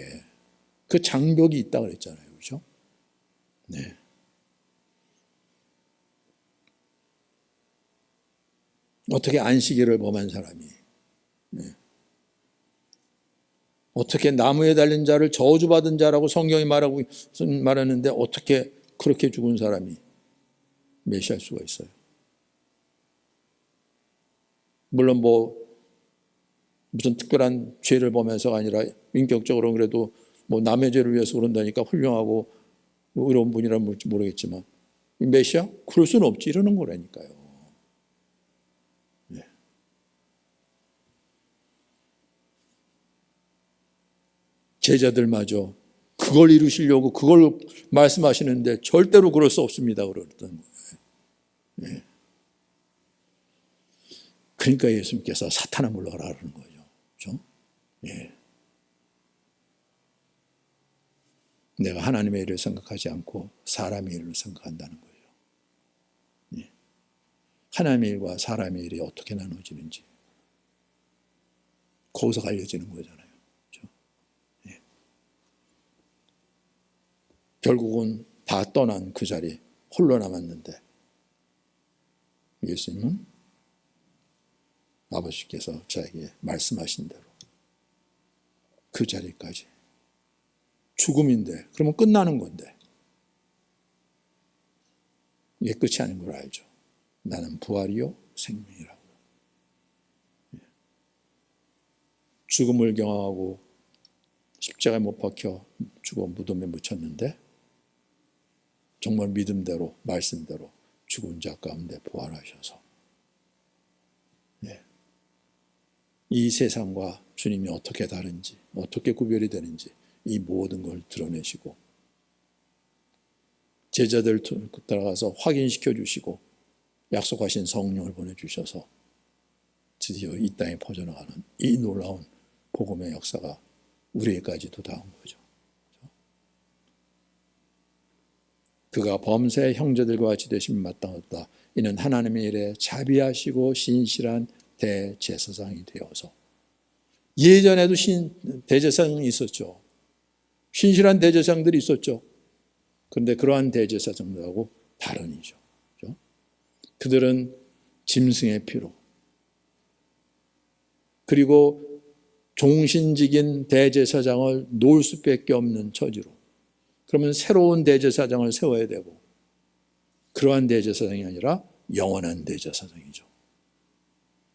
그 장벽이 있다고 그랬잖아요. 그렇죠? 네. 어떻게 안식일을 범한 사람이, 네. 어떻게 나무에 달린 자를 저주받은 자라고 성경이 말하는데 어떻게 그렇게 죽은 사람이 메시아일 수가 있어요? 물론 무슨 특별한 죄를 범해서가 아니라 인격적으로 그래도 남의 죄를 위해서 그런다니까 훌륭하고 의로운 분이라면 뭘지 모르겠지만 이 메시아? 그럴 수는 없지 이러는 거라니까요. 네. 제자들마저 그걸 이루시려고 그걸 말씀하시는데 절대로 그럴 수 없습니다. 그랬던 거예요. 네. 그러니까 예수님께서 사탄아 물러가라 그러는 거죠. 그렇죠? 예. 내가 하나님의 일을 생각하지 않고 사람의 일을 생각한다는 거예요. 예. 하나님의 일과 사람의 일이 어떻게 나눠지는지 거기서 알려지는 거잖아요. 그렇죠? 예. 결국은 다 떠난 그 자리 홀로 남았는데 예수님은 아버지께서 저에게 말씀하신 대로 그 자리까지 죽음인데 그러면 끝나는 건데 이게 끝이 아닌 걸 알죠. 나는 부활이요 생명이라고. 죽음을 경험하고 십자가에 못 박혀 죽어 무덤에 묻혔는데 정말 믿음대로 말씀대로 죽은 자 가운데 부활하셔서 이 세상과 주님이 어떻게 다른지, 어떻게 구별이 되는지 이 모든 걸 드러내시고 제자들 따라가서 확인시켜 주시고 약속하신 성령을 보내주셔서 드디어 이 땅에 퍼져나가는 이 놀라운 복음의 역사가 우리에게까지도 닿은 거죠. 그가 범세 형제들과 같이 되심이 마땅하다. 이는 하나님의 일에 자비하시고 신실한 대제사장이 되어서 예전에도 대제사장이 있었죠. 신실한 대제사장들이 있었죠. 그런데 그러한 대제사장들하고 다른이죠. 그렇죠? 그들은 짐승의 피로 그리고 종신직인 대제사장을 놓을 수밖에 없는 처지로 그러면 새로운 대제사장을 세워야 되고 그러한 대제사장이 아니라 영원한 대제사장이죠.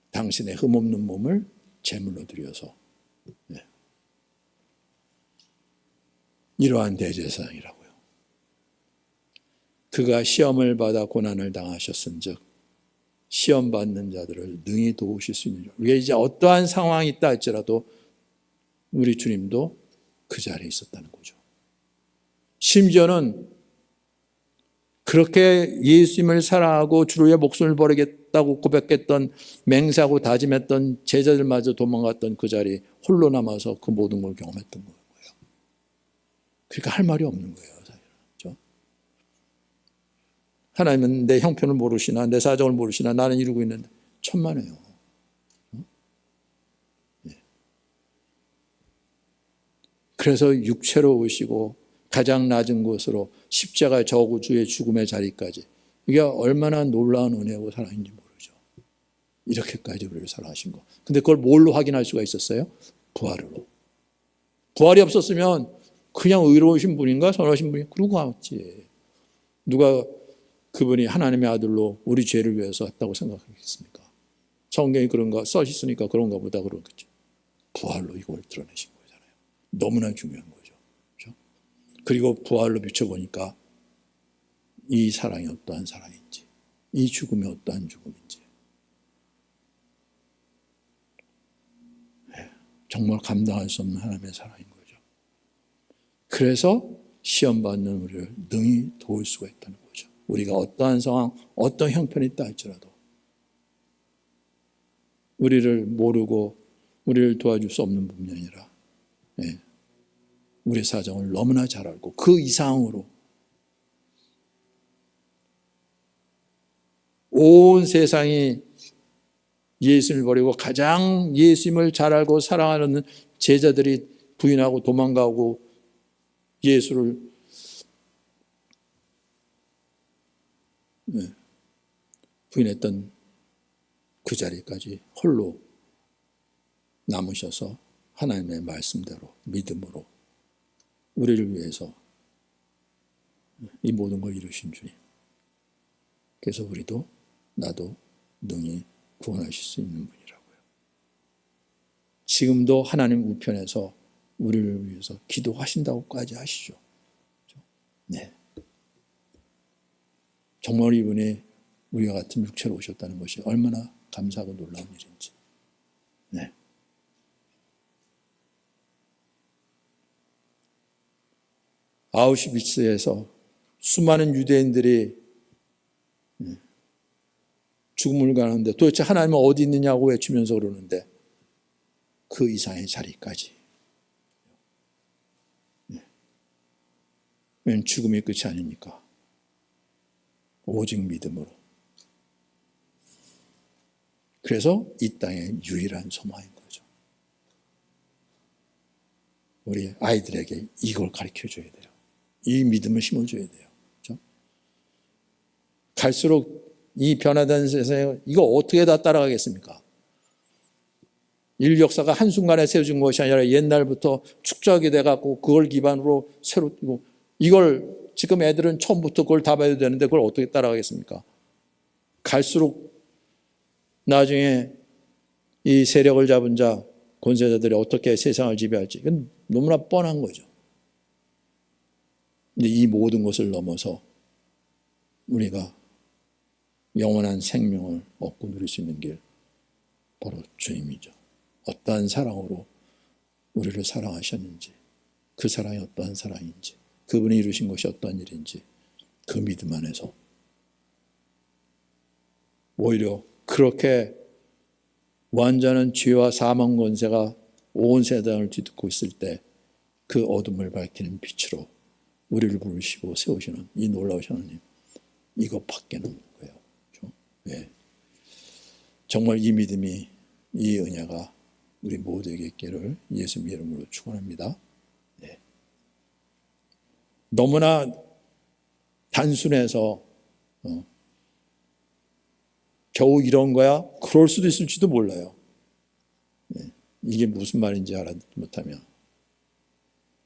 당신의 흠없는 몸을 제물로 드려서 이러한 대제사장이라고요. 그가 시험을 받아 고난을 당하셨은즉 시험 받는 자들을 능히 도우실 수 있는 줄. 우리가 이제 어떠한 상황이 있다 할지라도 우리 주님도 그 자리에 있었다는 거죠. 심지어는 그렇게 예수님을 사랑하고 주를 위해 목숨을 버리겠다고 고백했던 맹세하고 다짐했던 제자들마저 도망갔던 그 자리에 홀로 남아서 그 모든 걸 경험했던 거예요. 그러니까 할 말이 없는 거예요. 그렇죠? 하나님은 내 형편을 모르시나 내 사정을 모르시나 나는 이루고 있는데 천만에요. 그래서 육체로 오시고 가장 낮은 곳으로 십자가 저주의 죽음의 자리까지 이게 얼마나 놀라운 은혜고 사랑인지 모르죠. 이렇게까지 우리를 사랑하신 거. 근데 그걸 뭘로 확인할 수가 있었어요? 부활로. 부활이 없었으면 그냥 의로우신 분인가 선하신 분인가 그러고 왔지. 누가 그분이 하나님의 아들로 우리 죄를 위해서 왔다고 생각하겠습니까? 성경이 그런가 써 있으니까 그런가 보다 그러겠죠. 부활로 이걸 드러내신 거잖아요. 너무나 중요한 거죠. 그렇죠? 그리고 부활로 비춰보니까 이 사랑이 어떠한 사랑인지, 이 죽음이 어떠한 죽음인지 정말 감당할 수 없는 하나님의 사랑인 거죠. 그래서 시험받는 우리를 능히 도울 수가 있다는 거죠. 우리가 어떠한 상황, 어떤 형편이 있다 할지라도 우리를 모르고 우리를 도와줄 수 없는 분이 아니라 우리의 사정을 너무나 잘 알고 그 이상으로 온 세상이 예수님을 버리고 가장 예수님을 잘 알고 사랑하는 제자들이 부인하고 도망가고 예수를 부인했던 그 자리까지 홀로 남으셔서 하나님의 말씀대로 믿음으로 우리를 위해서 이 모든 걸 이루신 주님. 그래서 우리도 나도 능히 구원하실 수 있는 분이라고요. 지금도 하나님 우편에서 우리를 위해서 기도하신다고까지 하시죠. 네. 정말 이분이 우리와 같은 육체로 오셨다는 것이 얼마나 감사하고 놀라운 일인지. 네. 아우슈비츠에서 수많은 유대인들이 죽음을 가는데 도대체 하나님은 어디 있느냐고 외치면서 그러는데 그 이상의 자리까지. 왜냐하면 죽음이 끝이 아니니까. 오직 믿음으로. 그래서 이 땅의 유일한 소망인 거죠. 우리 아이들에게 이걸 가르쳐줘야 돼요. 이 믿음을 심어줘야 돼요. 그렇죠? 갈수록 이 변화된 세상에 이거 어떻게 다 따라가겠습니까? 인류 역사가 한순간에 세워진 것이 아니라 옛날부터 축적이 돼갖고 그걸 기반으로 새로 뛰고 이걸 지금 애들은 처음부터 그걸 다 봐야 되는데 그걸 어떻게 따라가겠습니까? 갈수록 나중에 이 세력을 잡은 자, 권세자들이 어떻게 세상을 지배할지 이건 너무나 뻔한 거죠. 근데 이 모든 것을 넘어서 우리가 영원한 생명을 얻고 누릴 수 있는 길 바로 주님이죠. 어떠한 사랑으로 우리를 사랑하셨는지 그 사랑이 어떠한 사랑인지 그분이 이루신 것이 어떠한 일인지 그 믿음 안에서 오히려 그렇게 완전한 죄와 사망 권세가 온 세상을 뒤덮고 있을 때 그 어둠을 밝히는 빛으로 우리를 부르시고 세우시는 이 놀라우신 하나님 이것밖에는 없는 거예요. 네. 정말 이 믿음이 이 은혜가 우리 모두에게 있기를 예수 이름으로 축원합니다. 네. 너무나 단순해서 겨우 이런 거야? 그럴 수도 있을지도 몰라요. 네. 이게 무슨 말인지 알아듣지 못하면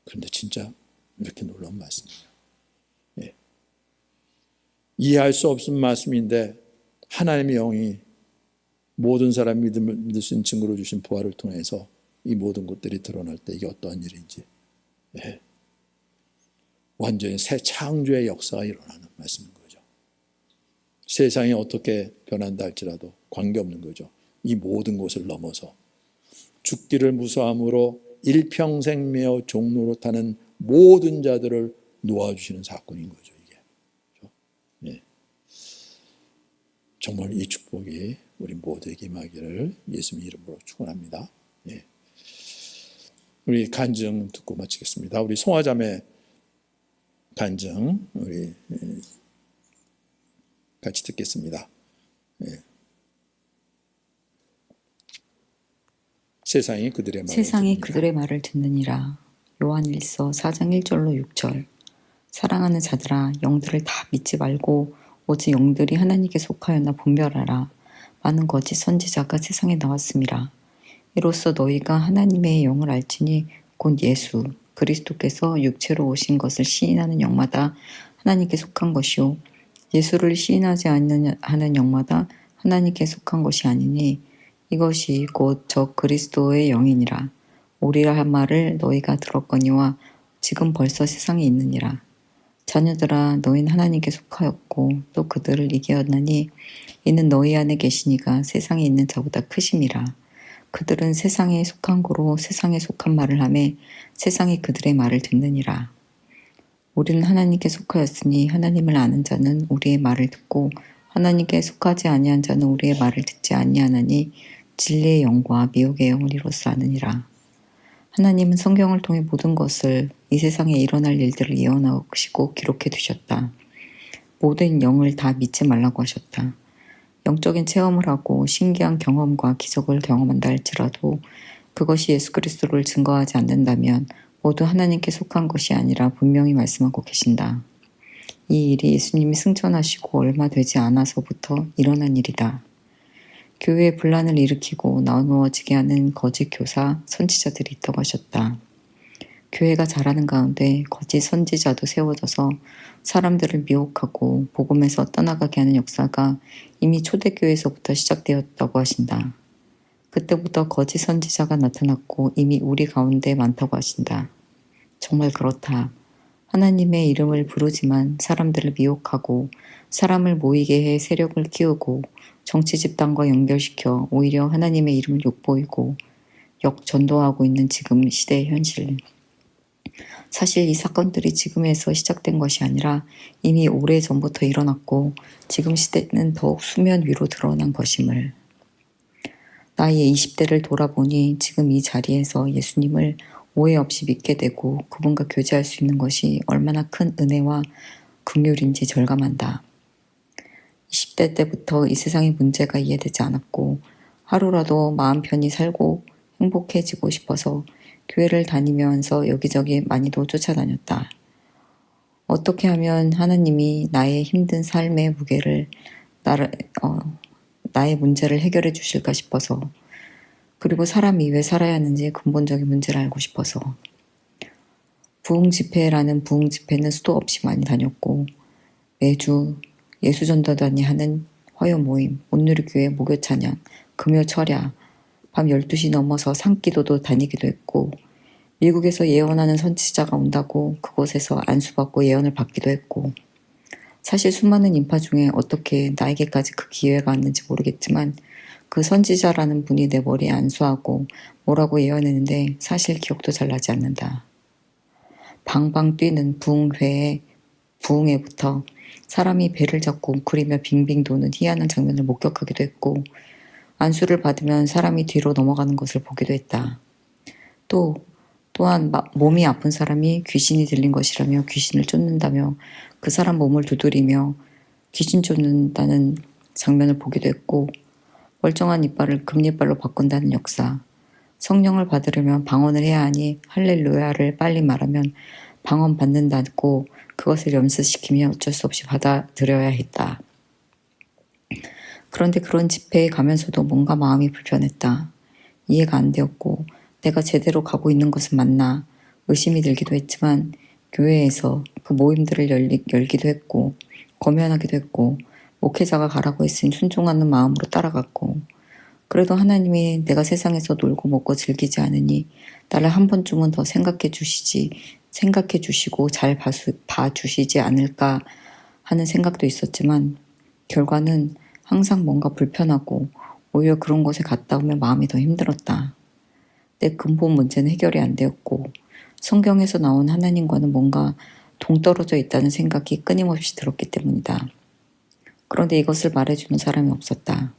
그런데 진짜 이렇게 놀라운 말씀이에요. 네. 이해할 수 없는 말씀인데 하나님의 영이 모든 사람 믿음을 믿을 수 있는 증거로 주신 부활을 통해서 이 모든 것들이 드러날 때 이게 어떠한 일인지 네. 완전히 새 창조의 역사가 일어나는 말씀인 거죠. 세상이 어떻게 변한다 할지라도 관계없는 거죠. 이 모든 것을 넘어서 죽기를 무서함으로 일평생 매어 종로로 타는 모든 자들을 놓아주시는 사건인 거죠. 이게 네. 정말 이 축복이 우리 모두에게 임하기를 예수님 이름으로 축원합니다. 예. 우리 간증 듣고 마치겠습니다. 우리 송화자매 간증 우리 같이 듣겠습니다. 예. 세상이 그들의 말을 듣느니라. 요한일서 4장 1절로 6절. 사랑하는 자들아, 영들을 다 믿지 말고 오직 영들이 하나님께 속하였나 분별하라. 많은 거짓 선지자가 세상에 나왔음이라. 이로써 너희가 하나님의 영을 알지니 곧 예수 그리스도께서 육체로 오신 것을 시인하는 영마다 하나님께 속한 것이요 예수를 시인하지 않는 영마다 하나님께 속한 것이 아니니 이것이 곧 저 그리스도의 영이니라. 오리라 한 말을 너희가 들었거니와 지금 벌써 세상에 있느니라. 자녀들아, 너희는 하나님께 속하였고 또 그들을 이기었나니 이는 너희 안에 계시니가 세상에 있는 자보다 크심이라. 그들은 세상에 속한 고로 세상에 속한 말을 하매 세상이 그들의 말을 듣느니라. 우리는 하나님께 속하였으니 하나님을 아는 자는 우리의 말을 듣고 하나님께 속하지 아니한 자는 우리의 말을 듣지 아니하나니 진리의 영과 미혹의 영을 이로써 아느니라. 하나님은 성경을 통해 모든 것을 이 세상에 일어날 일들을 예언하시고 기록해 두셨다. 모든 영을 다 믿지 말라고 하셨다. 영적인 체험을 하고 신기한 경험과 기적을 경험한다 할지라도 그것이 예수 그리스도를 증거하지 않는다면 모두 하나님께 속한 것이 아니라 분명히 말씀하고 계신다. 이 일이 예수님이 승천하시고 얼마 되지 않아서부터 일어난 일이다. 교회에 분란을 일으키고 나누어지게 하는 거짓 교사, 선지자들이 있다고 하셨다. 교회가 자라는 가운데 거짓 선지자도 세워져서 사람들을 미혹하고 복음에서 떠나가게 하는 역사가 이미 초대교회에서부터 시작되었다고 하신다. 그때부터 거짓 선지자가 나타났고 이미 우리 가운데 많다고 하신다. 정말 그렇다. 하나님의 이름을 부르지만 사람들을 미혹하고 사람을 모이게 해 세력을 키우고 정치 집단과 연결시켜 오히려 하나님의 이름을 욕보이고 역전도하고 있는 지금 시대의 현실. 사실 이 사건들이 지금에서 시작된 것이 아니라 이미 오래전부터 일어났고 지금 시대는 더욱 수면 위로 드러난 것임을. 나의 20대를 돌아보니 지금 이 자리에서 예수님을 오해 없이 믿게 되고 그분과 교제할 수 있는 것이 얼마나 큰 은혜와 긍휼인지 절감한다. 20대 때부터 이 세상의 문제가 이해되지 않았고 하루라도 마음 편히 살고 행복해지고 싶어서 교회를 다니면서 여기저기 많이도 쫓아다녔다. 어떻게 하면 하나님이 나의 힘든 삶의 무게를 나의 문제를 해결해 주실까 싶어서 그리고 사람이 왜 살아야 하는지 근본적인 문제를 알고 싶어서 부흥집회라는 부흥집회는 수도 없이 많이 다녔고 매주 예수전도단이 하는 화요 모임, 온누리교회 목요찬양, 금요철야, 밤 12시 넘어서 산기도도 다니기도 했고 미국에서 예언하는 선지자가 온다고 그곳에서 안수받고 예언을 받기도 했고 사실 수많은 인파 중에 어떻게 나에게까지 그 기회가 왔는지 모르겠지만 그 선지자라는 분이 내 머리에 안수하고 뭐라고 예언했는데 사실 기억도 잘 나지 않는다. 방방 뛰는 부흥회부터 사람이 배를 잡고 웅크리며 빙빙 도는 희한한 장면을 목격하기도 했고 안수를 받으면 사람이 뒤로 넘어가는 것을 보기도 했다. 또한 몸이 아픈 사람이 귀신이 들린 것이라며 귀신을 쫓는다며 그 사람 몸을 두드리며 귀신 쫓는다는 장면을 보기도 했고 멀쩡한 이빨을 금리빨로 바꾼다는 역사, 성령을 받으려면 방언을 해야 하니 할렐루야를 빨리 말하면 방언 받는다고 그것을 연습시키며 어쩔 수 없이 받아들여야 했다. 그런데 그런 집회에 가면서도 뭔가 마음이 불편했다. 이해가 안 되었고 내가 제대로 가고 있는 것은 맞나 의심이 들기도 했지만 교회에서 그 모임들을 열기도 했고 검연하기도 했고 목회자가 가라고 했으니 순종하는 마음으로 따라갔고 그래도 하나님이 내가 세상에서 놀고 먹고 즐기지 않으니 나를 한 번쯤은 더 생각해 주시고 잘 봐주시지 않을까 하는 생각도 있었지만 결과는 항상 뭔가 불편하고 오히려 그런 곳에 갔다 오면 마음이 더 힘들었다. 내 근본 문제는 해결이 안 되었고 성경에서 나온 하나님과는 뭔가 동떨어져 있다는 생각이 끊임없이 들었기 때문이다. 그런데 이것을 말해주는 사람이 없었다.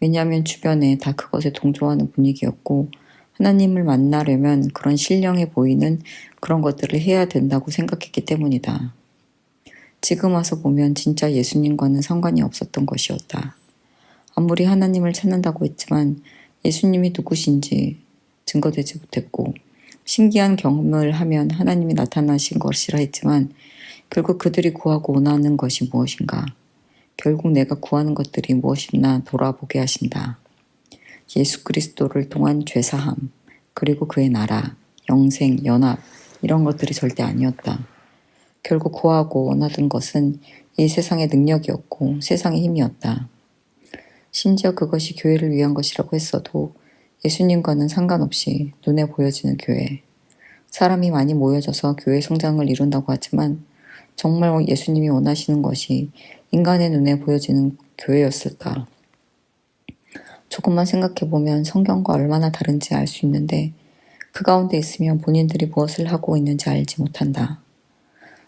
왜냐하면 주변에 다 그것에 동조하는 분위기였고 하나님을 만나려면 그런 신령해 보이는 그런 것들을 해야 된다고 생각했기 때문이다. 지금 와서 보면 진짜 예수님과는 상관이 없었던 것이었다. 아무리 하나님을 찾는다고 했지만 예수님이 누구신지 증거되지 못했고 신기한 경험을 하면 하나님이 나타나신 것이라 했지만 결국 그들이 구하고 원하는 것이 무엇인가? 결국 내가 구하는 것들이 무엇이나 돌아보게 하신다. 예수 그리스도를 통한 죄사함, 그리고 그의 나라, 영생, 연합 이런 것들이 절대 아니었다. 결국 구하고 원하던 것은 이 세상의 능력이었고 세상의 힘이었다. 심지어 그것이 교회를 위한 것이라고 했어도 예수님과는 상관없이 눈에 보여지는 교회, 사람이 많이 모여져서 교회 성장을 이룬다고 하지만 정말 예수님이 원하시는 것이 인간의 눈에 보여지는 교회였을까? 조금만 생각해보면 성경과 얼마나 다른지 알 수 있는데 그 가운데 있으면 본인들이 무엇을 하고 있는지 알지 못한다.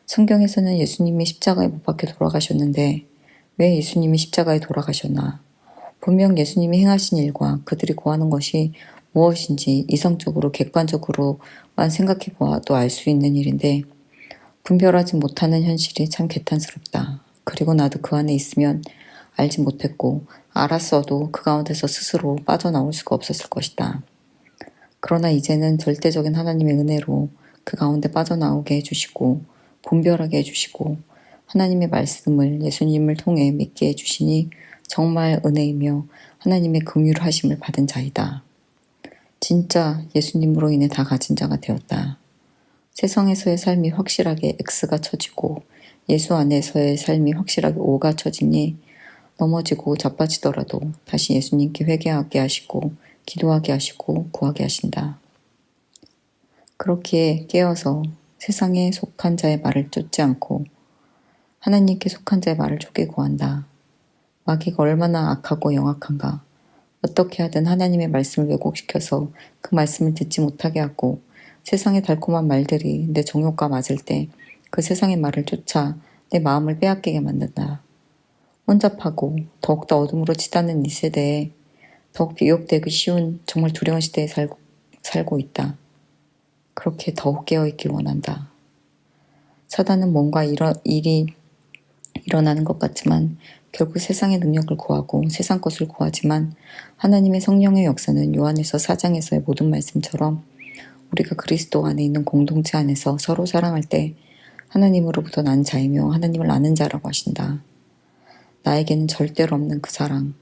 성경에서는 예수님이 십자가에 못 박혀 돌아가셨는데 왜 예수님이 십자가에 돌아가셨나? 분명 예수님이 행하신 일과 그들이 구하는 것이 무엇인지 이성적으로 객관적으로만 생각해 보아도 알 수 있는 일인데 분별하지 못하는 현실이 참 개탄스럽다. 그리고 나도 그 안에 있으면 알지 못했고 알았어도 그 가운데서 스스로 빠져나올 수가 없었을 것이다. 그러나 이제는 절대적인 하나님의 은혜로 그 가운데 빠져나오게 해주시고 분별하게 해주시고 하나님의 말씀을 예수님을 통해 믿게 해주시니 정말 은혜이며 하나님의 긍휼하심을 받은 자이다. 진짜 예수님으로 인해 다 가진 자가 되었다. 세상에서의 삶이 확실하게 X가 쳐지고 예수 안에서의 삶이 확실하게 O가 쳐지니 넘어지고 자빠지더라도 다시 예수님께 회개하게 하시고 기도하게 하시고 구하게 하신다. 그렇게 깨어서 세상에 속한 자의 말을 쫓지 않고 하나님께 속한 자의 말을 쫓게 구한다. 마귀가 얼마나 악하고 영악한가. 어떻게 하든 하나님의 말씀을 왜곡시켜서 그 말씀을 듣지 못하게 하고 세상의 달콤한 말들이 내 정욕과 맞을 때 그 세상의 말을 쫓아 내 마음을 빼앗기게 만든다. 혼잡하고 더욱더 어둠으로 치닫는 이 세대에 더욱 비욕되기 쉬운 정말 두려운 시대에 살고 있다. 그렇게 더욱 깨어있길 원한다. 사단은 뭔가 일이 일어나는 것 같지만 결국 세상의 능력을 구하고 세상 것을 구하지만 하나님의 성령의 역사는 요한일서 4장에서의 모든 말씀처럼 우리가 그리스도 안에 있는 공동체 안에서 서로 사랑할 때 하나님으로부터 난 자이며 하나님을 아는 자라고 하신다. 나에게는 절대로 없는 그 사랑,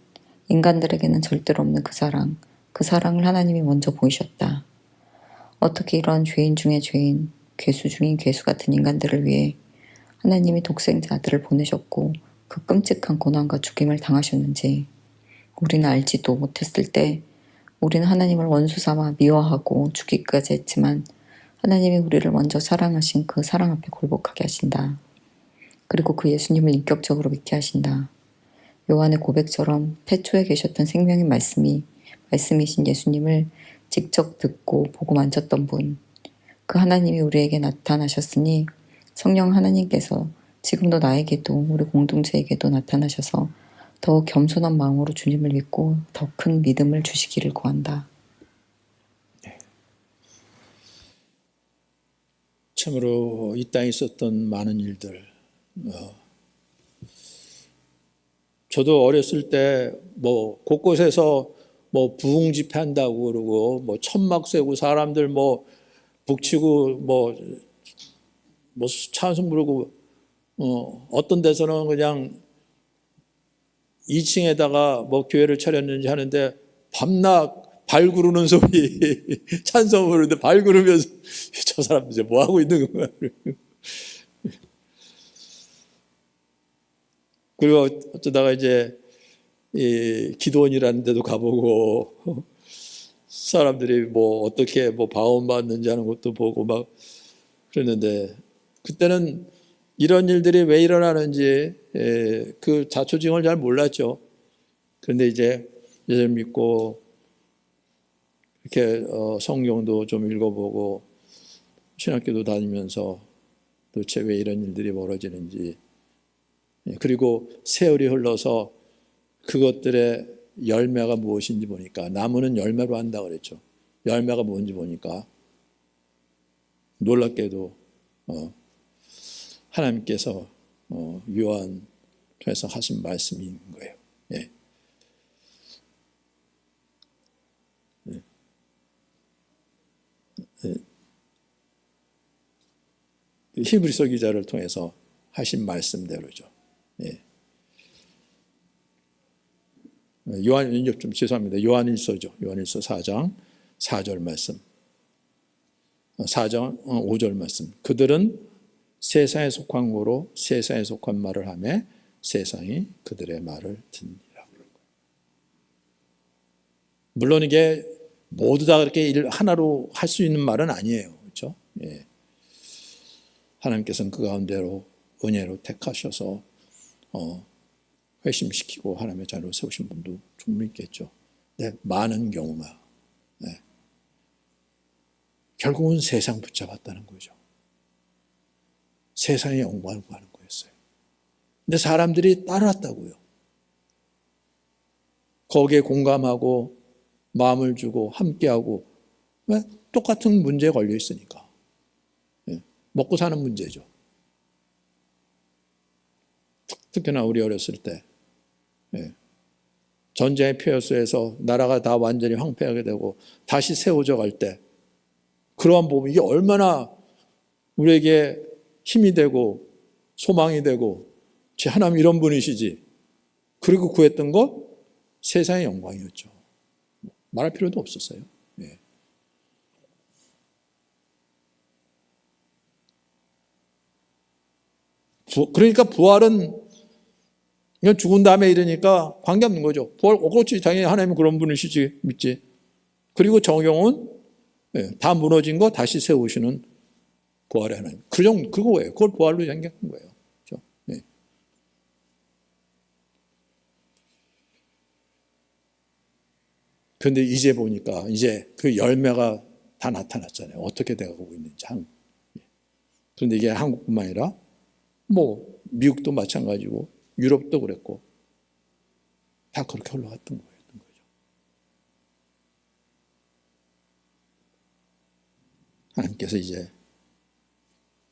인간들에게는 절대로 없는 그 사랑을 하나님이 먼저 보이셨다. 어떻게 이런 죄인 중에 죄인, 괴수 중인 괴수 같은 인간들을 위해 하나님이 독생자 아들을 보내셨고 그 끔찍한 고난과 죽임을 당하셨는지 우리는 알지도 못했을 때 우리는 하나님을 원수 삼아 미워하고 죽이기까지 했지만 하나님이 우리를 먼저 사랑하신 그 사랑 앞에 굴복하게 하신다. 그리고 그 예수님을 인격적으로 믿게 하신다. 요한의 고백처럼 태초에 계셨던 생명의 말씀이신 예수님을 직접 듣고 보고 만졌던 분, 그 하나님이 우리에게 나타나셨으니 성령 하나님께서 지금도 나에게도 우리 공동체에게도 나타나셔서 더욱 겸손한 마음으로 주님을 믿고 더 큰 믿음을 주시기를 구한다. 참으로 이 땅에 있었던 많은 일들, 저도 어렸을 때 뭐 곳곳에서 뭐 부흥 집회한다고 그러고 뭐 천막 세고 사람들 뭐 북치고 뭐 찬송 부르고 어떤 데서는 그냥 2층에다가 뭐 교회를 차렸는지 하는데 밤낮 발 구르는 소리 찬송 부르는데 발 구르면서 저 사람 이제 뭐 하고 있는 거야. 그리고 어쩌다가 이제 이 기도원이라는 데도 가보고 사람들이 뭐 어떻게 뭐 방언받는지 하는 것도 보고 막 그랬는데 그때는 이런 일들이 왜 일어나는지 그 자초징을 잘 몰랐죠. 그런데 이제 예수를 믿고 이렇게 성경도 좀 읽어보고 신학교도 다니면서 도대체 왜 이런 일들이 벌어지는지 그리고 세월이 흘러서 그것들의 열매가 무엇인지 보니까 나무는 열매로 한다 그랬죠. 열매가 뭔지 보니까 놀랍게도 하나님께서 요한 통해서 하신 말씀인 거예요. 예. 예. 예. 히브리서 기자를 통해서 하신 말씀대로죠. 예. 죄송합니다. 요한일서죠. 요한일서 4장 4절 말씀. 4장 5절 말씀. 그들은 세상에 속한 거로 세상에 속한 말을 하며 세상이 그들의 말을 듣니라. 물론 이게 모두 다 그렇게 일 하나로 할 수 있는 말은 아니에요. 그렇죠? 예. 하나님께서는 그 가운데로 은혜로 택하셔서 회심시키고 하나님의 자녀로 세우신 분도 충분히 있겠죠. 네, 많은 경우가 네. 결국은 세상 붙잡았다는 거죠. 세상의 영광을 구하는 거였어요. 근데 사람들이 따랐다고요. 거기에 공감하고 마음을 주고 함께하고 왜? 똑같은 문제에 걸려 있으니까. 네. 먹고 사는 문제죠. 특히나 우리 어렸을 때 네. 전쟁의 표효소에서 나라가 다 완전히 황폐하게 되고 다시 세워져 갈 때 그러한 부분 이게 얼마나 우리에게 힘이 되고 소망이 되고 하나님 이런 분이시지. 그리고 구했던 것 세상의 영광이었죠. 말할 필요도 없었어요. 네. 그러니까 부활은 이건 죽은 다음에 이러니까 관계없는 거죠. 부활, 그렇지. 당연히 하나님은 그런 분이시지, 믿지. 그리고 적용은 다 무너진 거 다시 세우시는 부활의 하나님. 그거예요. 그걸 부활로 생각한 거예요. 그렇죠? 네. 그런데 이제 보니까 이제 그 열매가 다 나타났잖아요. 어떻게 돼가고 있는지. 그런데 이게 한국뿐만 아니라 뭐 미국도 마찬가지고 유럽도 그랬고 다 그렇게 흘러갔던 거예요. 하나님께서 이제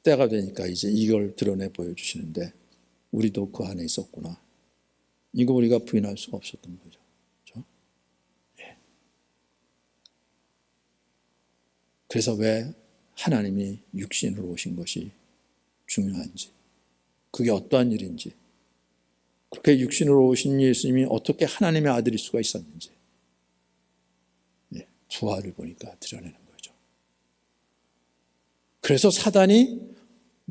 때가 되니까 이제 이걸 드러내 보여주시는데 우리도 그 안에 있었구나. 이거 우리가 부인할 수가 없었던 거죠. 그렇죠? 예. 그래서 왜 하나님이 육신으로 오신 것이 중요한지, 그게 어떠한 일인지, 그렇게 육신으로 오신 예수님이 어떻게 하나님의 아들일 수가 있었는지 부활을 보니까 드러내는 거죠. 그래서 사단이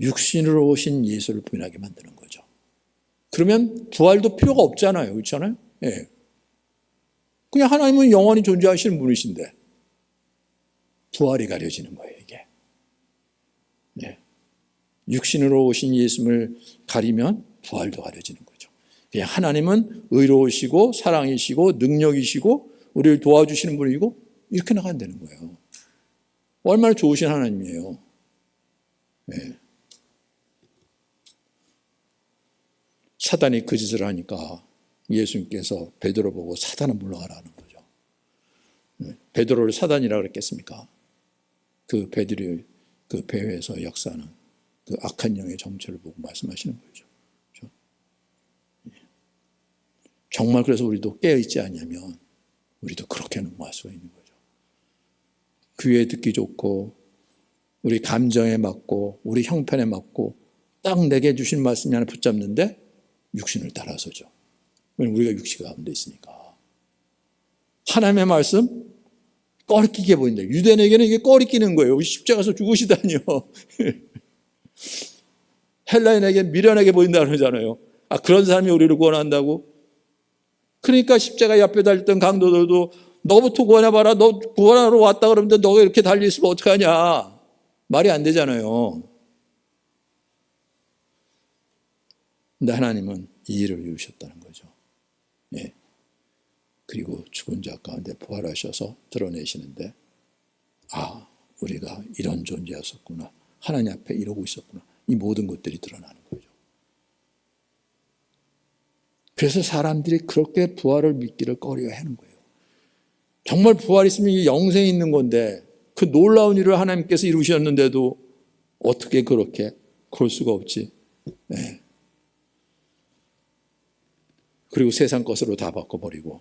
육신으로 오신 예수를 부인하게 만드는 거죠. 그러면 부활도 필요가 없잖아요. 그렇잖아요? 예. 그냥 하나님은 영원히 존재하시는 분이신데 부활이 가려지는 거예요, 이게. 예. 육신으로 오신 예수님을 가리면 부활도 가려지는 거죠. 하나님은 의로우시고 사랑이시고 능력이시고 우리를 도와주시는 분이고 이렇게 나간다는 거예요. 얼마나 좋으신 하나님이에요. 네. 사단이 그 짓을 하니까 예수님께서 베드로 보고 사단은 물러가라는 거죠. 베드로를 사단이라고 그랬겠습니까? 그 베드로의 그 배회에서 역사하는 그 악한 영의 정체를 보고 말씀하시는 거죠. 정말 그래서 우리도 깨어있지 않냐면 우리도 그렇게 넘어갈 수가 있는 거죠. 귀에 듣기 좋고 우리 감정에 맞고 우리 형편에 맞고 딱 내게 주신 말씀이 하나 붙잡는데 육신을 따라서죠. 왜냐면 우리가 육신 가운데 있으니까. 하나님의 말씀 꺼리끼게 보인다. 유대인에게는 이게 꺼리끼는 거예요. 십자가에서 죽으시다니요. 헬라인에게 미련하게 보인다 그러잖아요. 그런 사람이 우리를 구원한다고? 그러니까 십자가 옆에 달렸던 강도들도 너부터 구원해봐라. 너 구원하러 왔다 그러는데 너가 이렇게 달려있으면 어떡하냐. 말이 안 되잖아요. 근데 하나님은 이 일을 이루셨다는 거죠. 예. 그리고 죽은 자 가운데 부활하셔서 드러내시는데 우리가 이런 존재였었구나. 하나님 앞에 이러고 있었구나. 이 모든 것들이 드러나는 거죠. 그래서 사람들이 그렇게 부활을 믿기를 꺼려하는 거예요. 정말 부활이 있으면 영생이 있는 건데 그 놀라운 일을 하나님께서 이루셨는데도 어떻게 그렇게 그럴 수가 없지. 네. 그리고 세상 것으로 다 바꿔버리고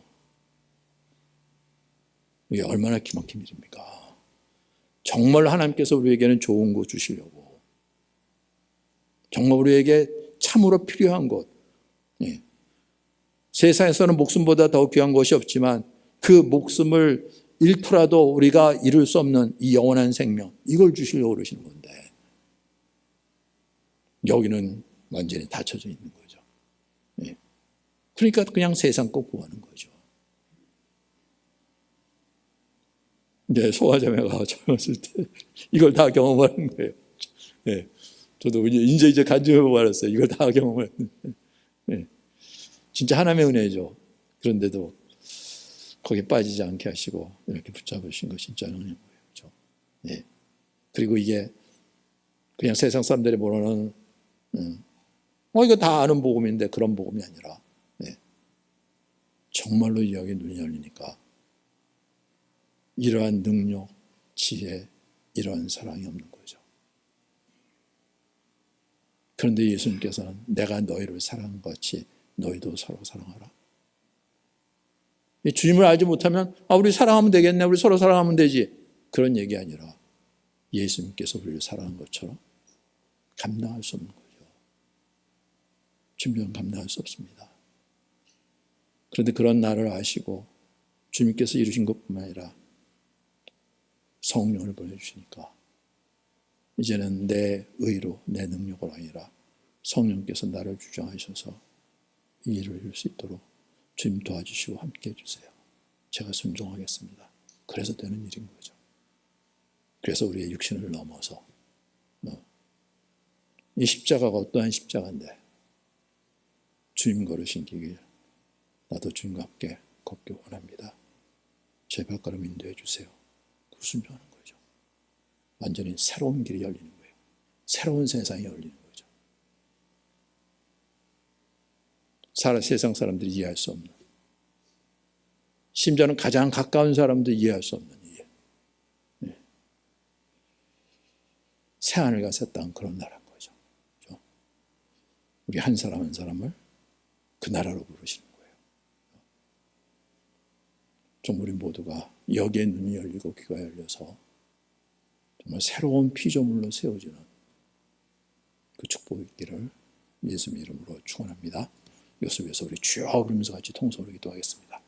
이게 얼마나 기막힌 일입니까? 정말 하나님께서 우리에게는 좋은 거 주시려고 정말 우리에게 참으로 필요한 것 예. 세상에서는 목숨보다 더 귀한 것이 없지만 그 목숨을 잃더라도 우리가 이룰 수 없는 이 영원한 생명 이걸 주시려고 그러시는 건데 여기는 완전히 닫혀져 있는 거죠. 예. 그러니까 그냥 세상 거 구하는 거죠. 이제 소아자매가 젊었을 때 이걸 다 경험하는 거예요. 예. 저도 이제 간증해보고 알았어요. 이걸 다 경험을. 예. 진짜 하나님의 은혜죠. 그런데도 거기에 빠지지 않게 하시고 이렇게 붙잡으신 거 진짜 은혜인 거예요. 그렇죠? 예. 그리고 이게 그냥 세상 사람들이 모르는 이거 다 아는 복음인데 그런 복음이 아니라 예. 정말로 이 여기 눈이 열리니까 이러한 능력, 지혜, 이러한 사랑이 없는 거죠. 그런데 예수님께서는 내가 너희를 사랑한 것 같이 너희도 서로 사랑하라. 주님을 알지 못하면 우리 사랑하면 되겠네, 우리 서로 사랑하면 되지, 그런 얘기 아니라 예수님께서 우리를 사랑한 것처럼 감당할 수 없는 거죠. 주님은 감당할 수 없습니다. 그런데 그런 나를 아시고 주님께서 이루신 것뿐만 아니라 성령을 보내주시니까 이제는 내 의로, 내 능력으로 아니라 성령께서 나를 주장하셔서 이 일을 이룰 수 있도록 주님 도와주시고 함께 해주세요. 제가 순종하겠습니다. 그래서 되는 일인 거죠. 그래서 우리의 육신을 넘어서 이 십자가가 어떠한 십자가인데 주님 걸으신 길 나도 주님과 함께 걷기 원합니다. 제 발걸음 인도해 주세요. 순종하는 거죠. 완전히 새로운 길이 열리는 거예요. 새로운 세상이 열리는 거죠. 세상 사람들이 이해할 수 없는, 심지어는 가장 가까운 사람도 이해할 수 없는 이해. 네. 새하늘과 새 땅, 그런 나라인 거죠. 그렇죠? 우리 한 사람 한 사람을 그 나라로 부르시는 거예요. 좀 우리 모두가 여기에 눈이 열리고 귀가 열려서 정말 새로운 피조물로 세워지는 그 축복이 있기를 예수님 이름으로 축원합니다. 이것을 위해서 우리 주여 그러면서 같이 통성으로 기도하겠습니다.